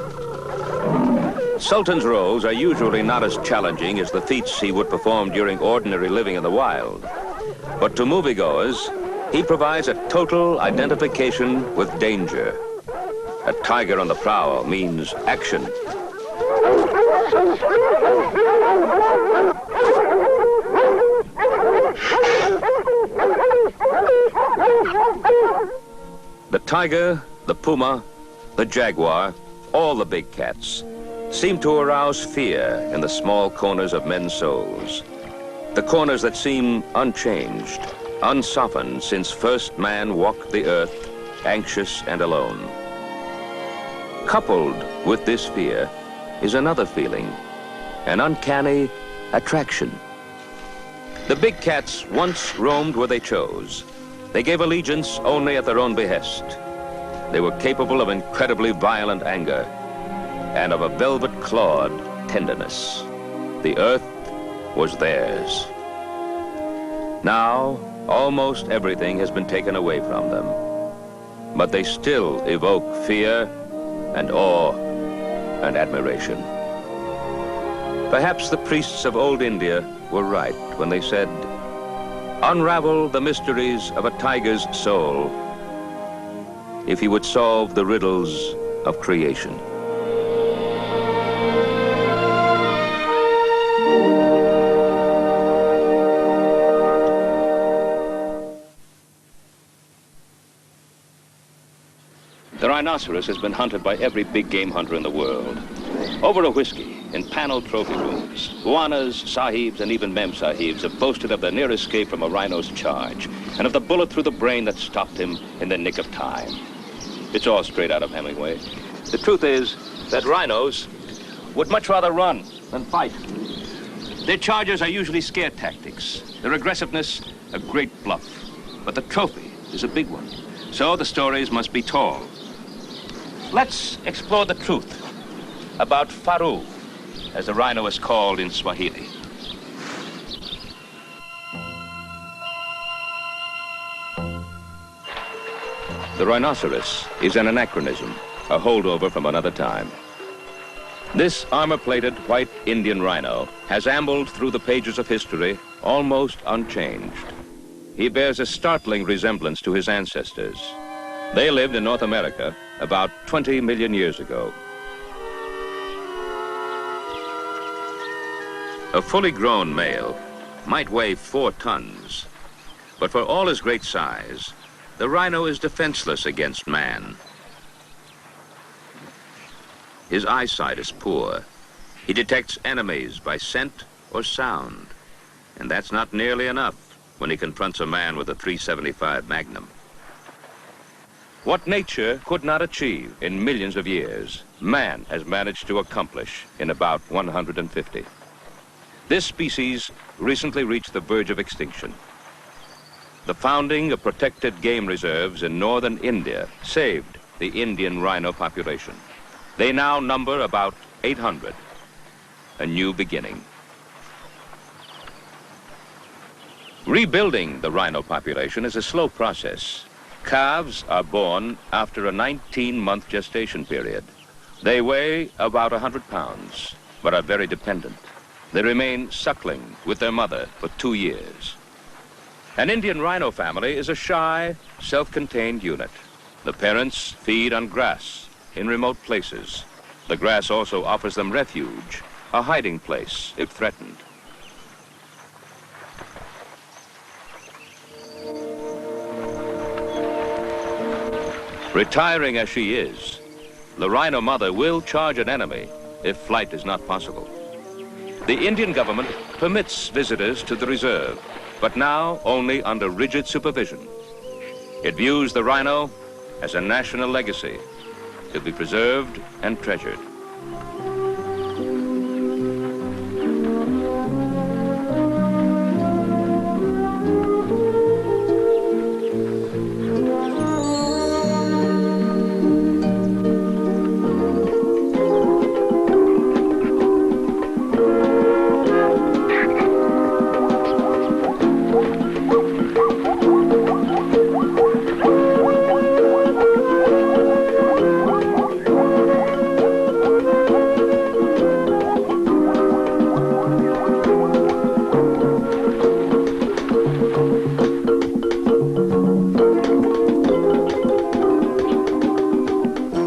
Sultan's roles are usually not as challenging as the feats he would perform during ordinary living in the wild. But to moviegoers, he provides a total identification with danger. A tiger on the prowl means action. The tiger, the puma, the jaguar, all the big cats seem to arouse fear in the small corners of men's souls. The corners that seem unchanged, unsoftened since first man walked the earth, anxious and alone. Coupled with this fear is another feeling, an uncanny attraction. The big cats once roamed where they chose. They gave allegiance only at their own behest. They were capable of incredibly violent anger and of a velvet-clawed tenderness. The earth was theirs. Now, almost everything has been taken away from them, but they still evoke fear and awe and admiration. Perhaps the priests of old India were right when they said, "Unravel the mysteries of a tiger's soul if he would solve the riddles of creation." The rhinoceros has been hunted by every big game hunter in the world. Over a whiskey, in paneled trophy rooms, Buanas, Sahibs, and even Mem Sahibs have boasted of their near escape from a rhino's charge and of the bullet through the brain that stopped him in the nick of time. It's all straight out of Hemingway. The truth is that rhinos would much rather run than fight. Their charges are usually scare tactics, their aggressiveness a great bluff. But the trophy is a big one, so the stories must be told. Let's explore the truth about Faru, as the rhino is called in Swahili. The rhinoceros is an anachronism, a holdover from another time. This armor-plated white Indian rhino has ambled through the pages of history almost unchanged. He bears a startling resemblance to his ancestors. They lived in North America about 20 million years ago. A fully grown male might weigh 4 tons, but for all his great size, the rhino is defenseless against man. His eyesight is poor. He detects enemies by scent or sound, and that's not nearly enough when he confronts a man with a .375 Magnum. What nature could not achieve in millions of years, man has managed to accomplish in about 150. This species recently reached the verge of extinction. The founding of protected game reserves in northern India saved the Indian rhino population. They now number about 800, a new beginning. Rebuilding the rhino population is a slow process. Calves are born after a 19-month gestation period. They weigh about 100 pounds, but are very dependent. They remain suckling with their mother for 2 years. An Indian rhino family is a shy, self-contained unit. The parents feed on grass in remote places. The grass also offers them refuge, a hiding place if threatened. Retiring as she is, the rhino mother will charge an enemy if flight is not possible. The Indian government permits visitors to the reserve, but now only under rigid supervision. It views the rhino as a national legacy to be preserved and treasured.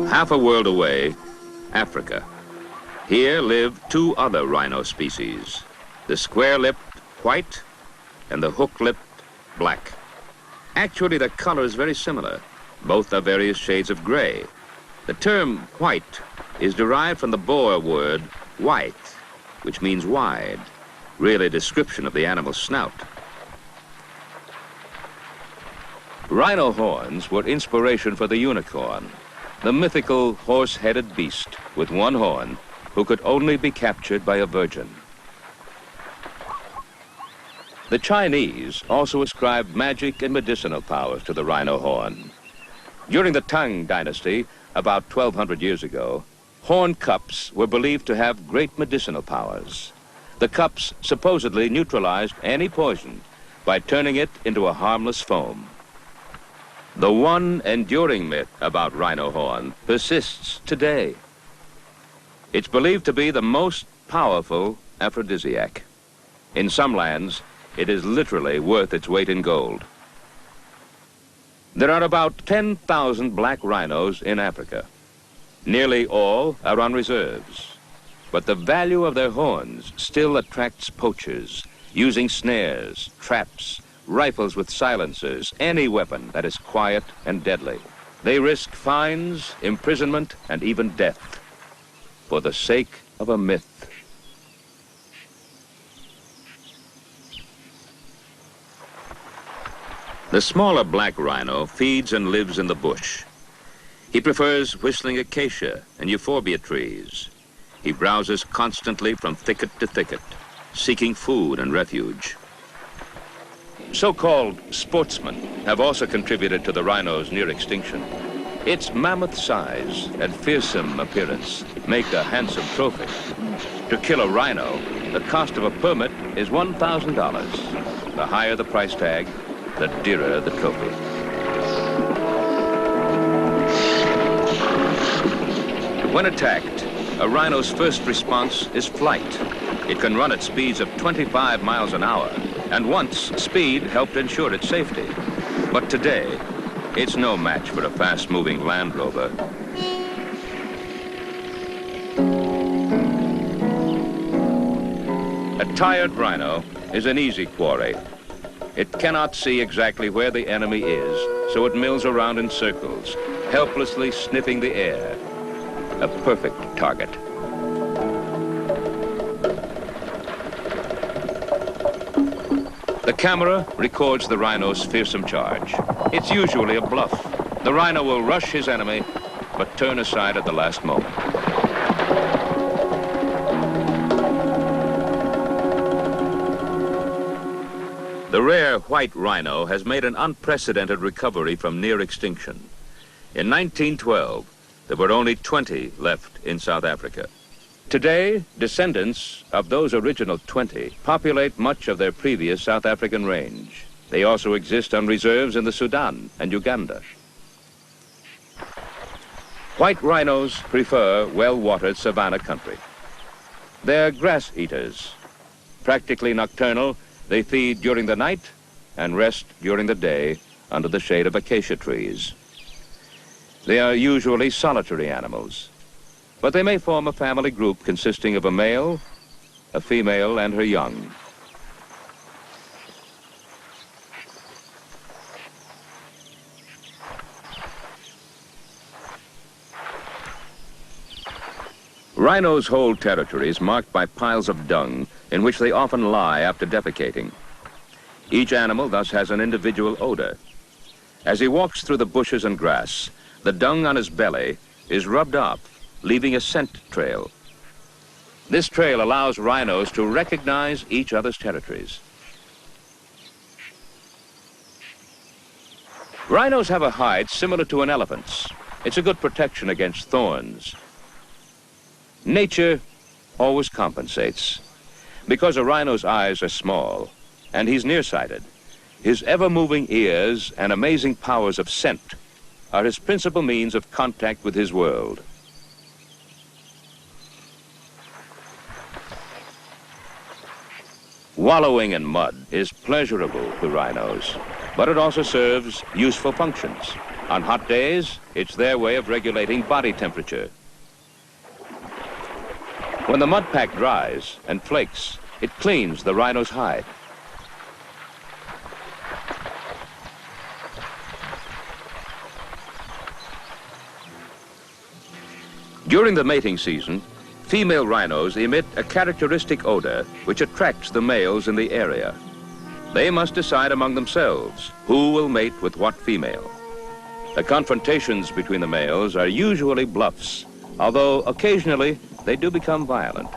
Half a world away, Africa. Here live 2 other rhino species, the square-lipped white and the hook-lipped black. Actually, their color is very similar. Both are various shades of gray. The term white is derived from the Boer word white, which means wide, really a description of the animal's snout. Rhino horns were inspiration for the unicorn, the mythical horse-headed beast with 1 horn who could only be captured by a virgin. The Chinese also ascribed magic and medicinal powers to the rhino horn. During the Tang Dynasty, about 1,200 years ago, horn cups were believed to have great medicinal powers. The cups supposedly neutralized any poison by turning it into a harmless foam. The one enduring myth about rhino horn persists today. It's believed to be the most powerful aphrodisiac. In some lands, it is literally worth its weight in gold. There are about 10,000 black rhinos in Africa. Nearly all are on reserves, but the value of their horns still attracts poachers, using snares, traps, rifles with silencers, any weapon that is quiet and deadly. They risk fines, imprisonment, and even death for the sake of a myth. The smaller black rhino feeds and lives in the bush. He prefers whistling acacia and euphorbia trees. He browses constantly from thicket to thicket, seeking food and refuge. So-called sportsmen have also contributed to the rhino's near extinction. Its mammoth size and fearsome appearance make a handsome trophy. To kill a rhino, the cost of a permit is $1,000. The higher the price tag, the dearer the trophy. When attacked, a rhino's first response is flight. It can run at speeds of 25 miles an hour, and once speed helped ensure its safety. But today, It's no match for a fast-moving Land Rover. A tired rhino is an easy quarry. It cannot see exactly where the enemy is, so it mills around in circles, helplessly sniffing the air. A perfect target. The camera records the rhino's fearsome charge. It's usually a bluff. The rhino will rush his enemy, but turn aside at the last moment. The rare white rhino has made an unprecedented recovery from near extinction. In 1912, there were only 20 left in South Africa. Today, descendants of those original 20 populate much of their previous South African range. They also exist on reserves in the Sudan and Uganda. White rhinos prefer well-watered savanna country. They're grass eaters. Practically nocturnal, they feed during the night and rest during the day under the shade of acacia trees. They are usually solitary animals, but they may form a family group consisting of a male, a female, and her young. Rhinos hold territories marked by piles of dung in which they often lie after defecating. Each animal thus has an individual odor. As he walks through the bushes and grass, the dung on his belly is rubbed off, leaving a scent trail. This trail allows rhinos to recognize each other's territories. Rhinos have a hide similar to an elephant's. It's a good protection against thorns. Nature always compensates. Because a rhino's eyes are small and he's nearsighted, his ever-moving ears and amazing powers of scent are his principal means of contact with his world. Wallowing in mud is pleasurable to rhinos, but it also serves useful functions. On hot days, it's their way of regulating body temperature. When the mud pack dries and flakes, it cleans the rhino's hide. During the mating season, female rhinos emit a characteristic odor which attracts the males in the area. They must decide among themselves who will mate with what female. The confrontations between the males are usually bluffs, although occasionally they do become violent.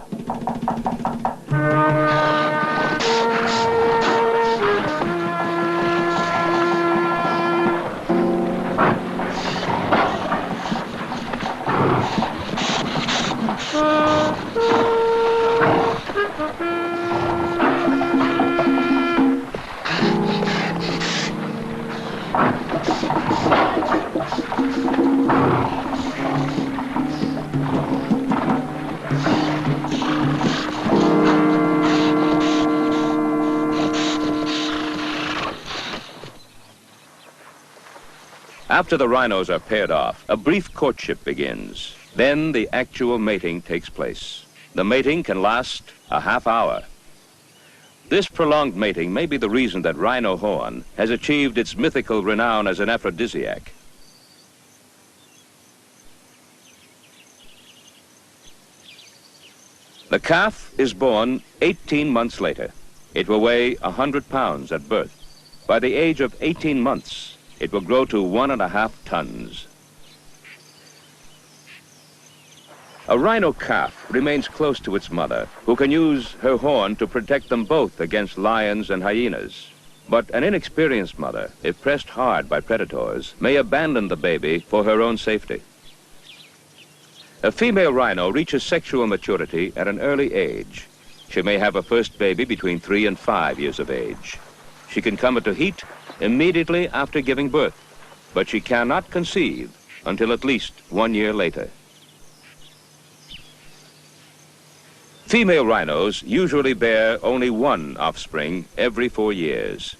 After the rhinos are paired off, a brief courtship begins. Then the actual mating takes place. The mating can last a half hour. This prolonged mating may be the reason that rhino horn has achieved its mythical renown as an aphrodisiac. The calf is born 18 months later. It will weigh 100 pounds at birth. By the age of 18 months, it will grow to 1.5 tons. A rhino calf remains close to its mother, who can use her horn to protect them both against lions and hyenas. But an inexperienced mother, if pressed hard by predators, may abandon the baby for her own safety. A female rhino reaches sexual maturity at an early age. She may have a first baby between 3 and 5 years of age. She can come into heat immediately after giving birth, but she cannot conceive until at least 1 year later. Female rhinos usually bear only one offspring every 4 years.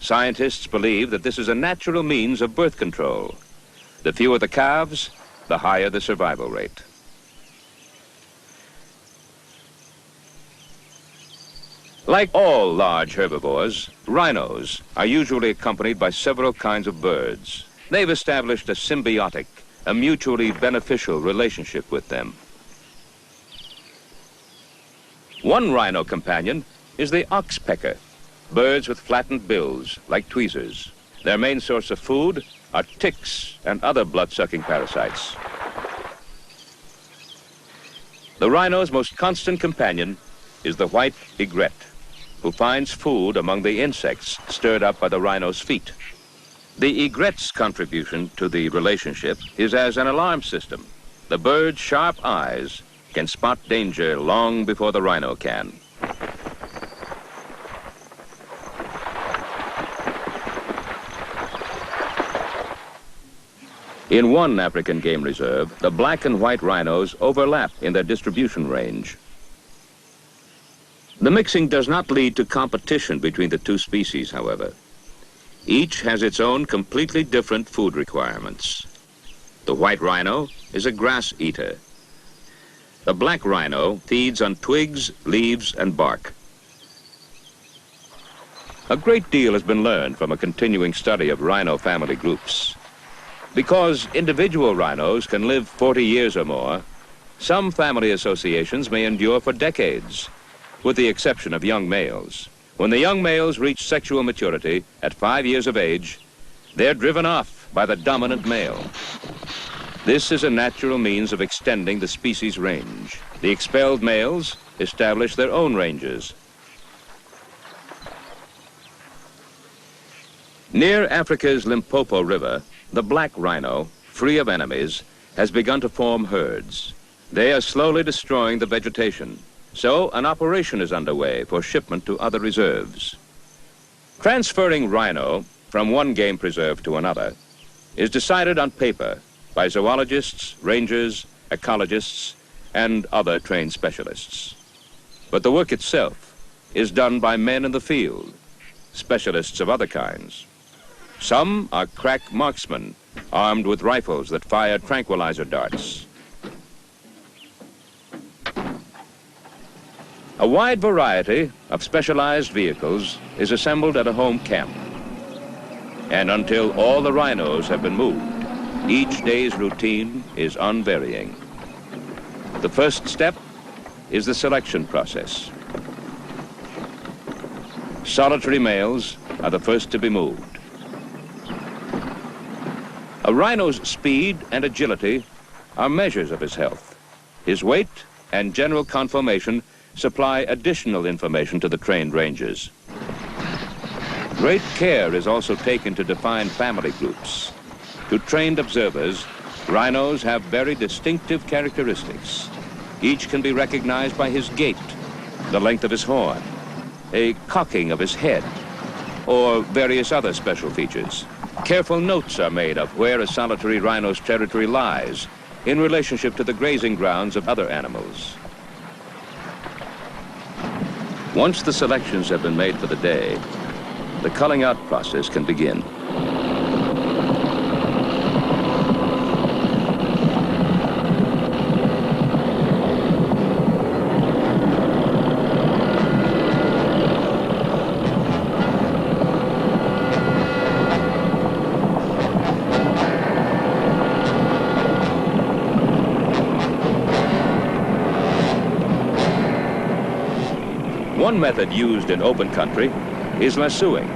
Scientists believe that this is a natural means of birth control. The fewer the calves, the higher the survival rate. Like all large herbivores, rhinos are usually accompanied by several kinds of birds. They've established a symbiotic, a mutually beneficial relationship with them. One rhino companion is the oxpecker, birds with flattened bills like tweezers. Their main source of food are ticks and other blood-sucking parasites. The rhino's most constant companion is the white egret, who finds food among the insects stirred up by the rhino's feet. The egret's contribution to the relationship is as an alarm system. The bird's sharp eyes can spot danger long before the rhino can. In one African game reserve, the black and white rhinos overlap in their distribution range. The mixing does not lead to competition between the two species, however. Each has its own completely different food requirements. The white rhino is a grass eater. The black rhino feeds on twigs, leaves, and bark. A great deal has been learned from a continuing study of rhino family groups. Because individual rhinos can live 40 years or more, some family associations may endure for decades, with the exception of young males. When the young males reach sexual maturity at 5 years of age, they're driven off by the dominant male. This is a natural means of extending the species range. The expelled males establish their own ranges. Near Africa's Limpopo River, the black rhino, free of enemies, has begun to form herds. They are slowly destroying the vegetation, so an operation is underway for shipment to other reserves. Transferring rhino from one game preserve to another is decided on paper by zoologists, rangers, ecologists, and other trained specialists. But the work itself is done by men in the field, specialists of other kinds. Some are crack marksmen, armed with rifles that fire tranquilizer darts. A wide variety of specialized vehicles is assembled at a home camp. And until all the rhinos have been moved, each day's routine is unvarying. The first step is the selection process. Solitary males are the first to be moved. A rhino's speed and agility are measures of his health. His weight and general conformation supply additional information to the trained rangers. Great care is also taken to define family groups. To trained observers, rhinos have very distinctive characteristics. Each can be recognized by his gait, the length of his horn, a cocking of his head, or various other special features. Careful notes are made of where a solitary rhino's territory lies in relationship to the grazing grounds of other animals. Once the selections have been made for the day, the culling out process can begin. One method used in open country is lassoing,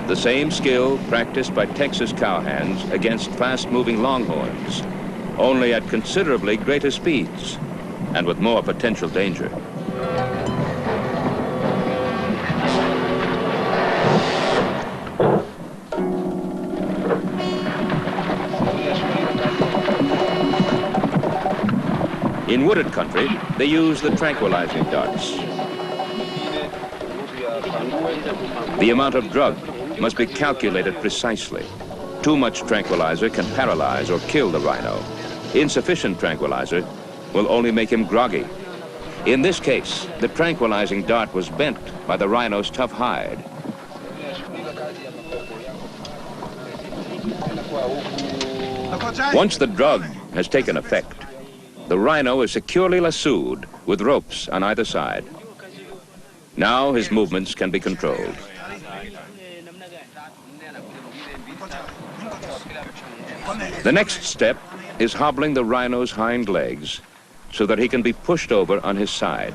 the same skill practiced by Texas cowhands against fast-moving longhorns, only at considerably greater speeds and with more potential danger. In wooded country, they use the tranquilizing darts. The amount of drug must be calculated precisely. Too much tranquilizer can paralyze or kill the rhino. Insufficient tranquilizer will only make him groggy. In this case, the tranquilizing dart was bent by the rhino's tough hide. Once the drug has taken effect, the rhino is securely lassoed with ropes on either side. Now his movements can be controlled. The next step is hobbling the rhino's hind legs so that he can be pushed over on his side.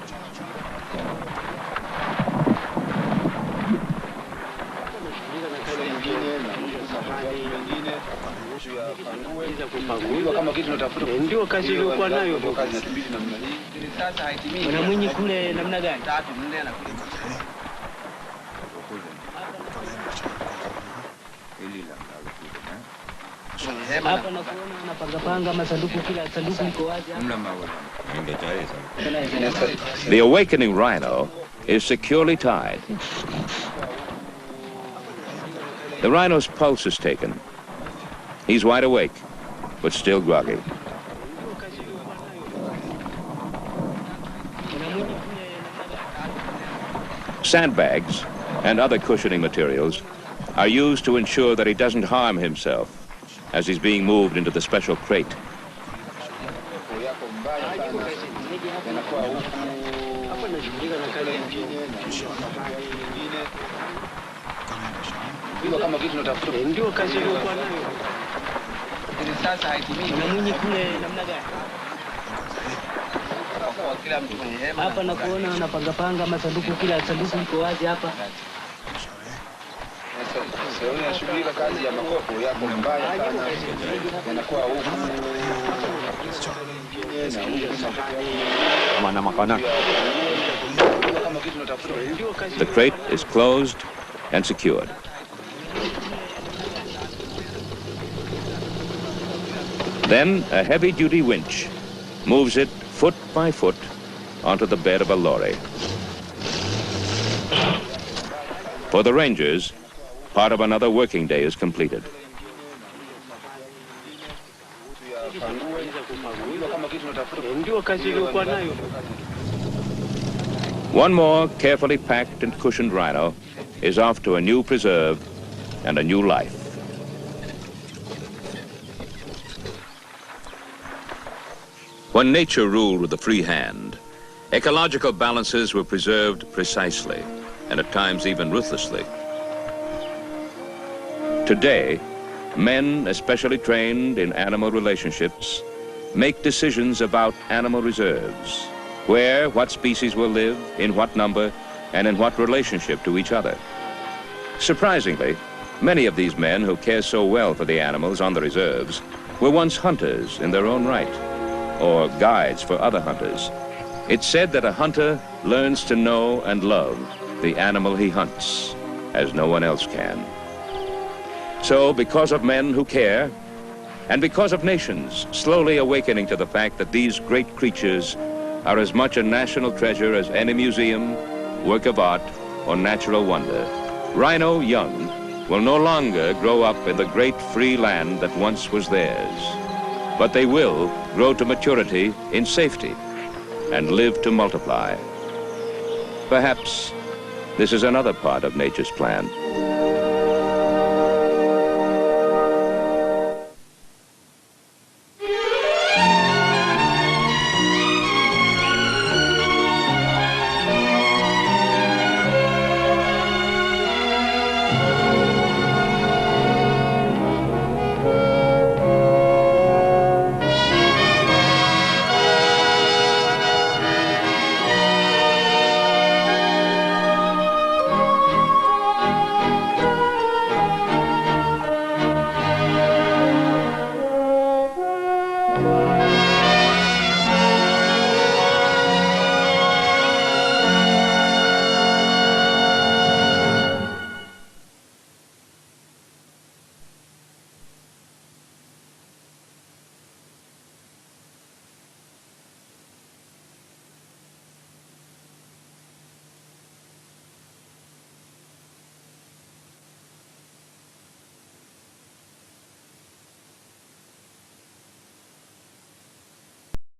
Ndio kazi iliyokuwa nayo. Kuna mwenye kule namna gani? Hapa nakuona anapanga masanduku, kila sanduku liko wazi hapa. The awakening rhino is securely tied. The rhino's pulse is taken. He's wide awake, but still groggy. Sandbags and other cushioning materials are used to ensure that he doesn't harm himself as he's being moved into the special crate. Ndio kazi iliyokuwa nayo. Kuna mwenye kule namna gani? Hapa nakuona anapanga masanduku, kila sanduku liko wazi hapa. Kazi ya makopo yako mbaya sana. Yanakuwa huku. The crate is closed and secured. Then a heavy-duty winch moves it foot by foot onto the bed of a lorry. For the Rangers, part of another working day is completed. Ndio kazi iliyokuwa nayo. One more carefully packed and cushioned rhino is off to a new preserve and a new life. When nature ruled with a free hand, ecological balances were preserved precisely, and at times even ruthlessly. Today, men, especially trained in animal relationships, make decisions about animal reserves, where what species will live, in what number, and in what relationship to each other. Surprisingly, many of these men who care so well for the animals on the reserves were once hunters in their own right, or guides for other hunters. It's said that a hunter learns to know and love the animal he hunts, as no one else can. So, because of men who care, and because of nations slowly awakening to the fact that these great creatures are as much a national treasure as any museum, work of art, or natural wonder, rhino young will no longer grow up in the great free land that once was theirs. But they will grow to maturity in safety and live to multiply. Perhaps this is another part of nature's plan.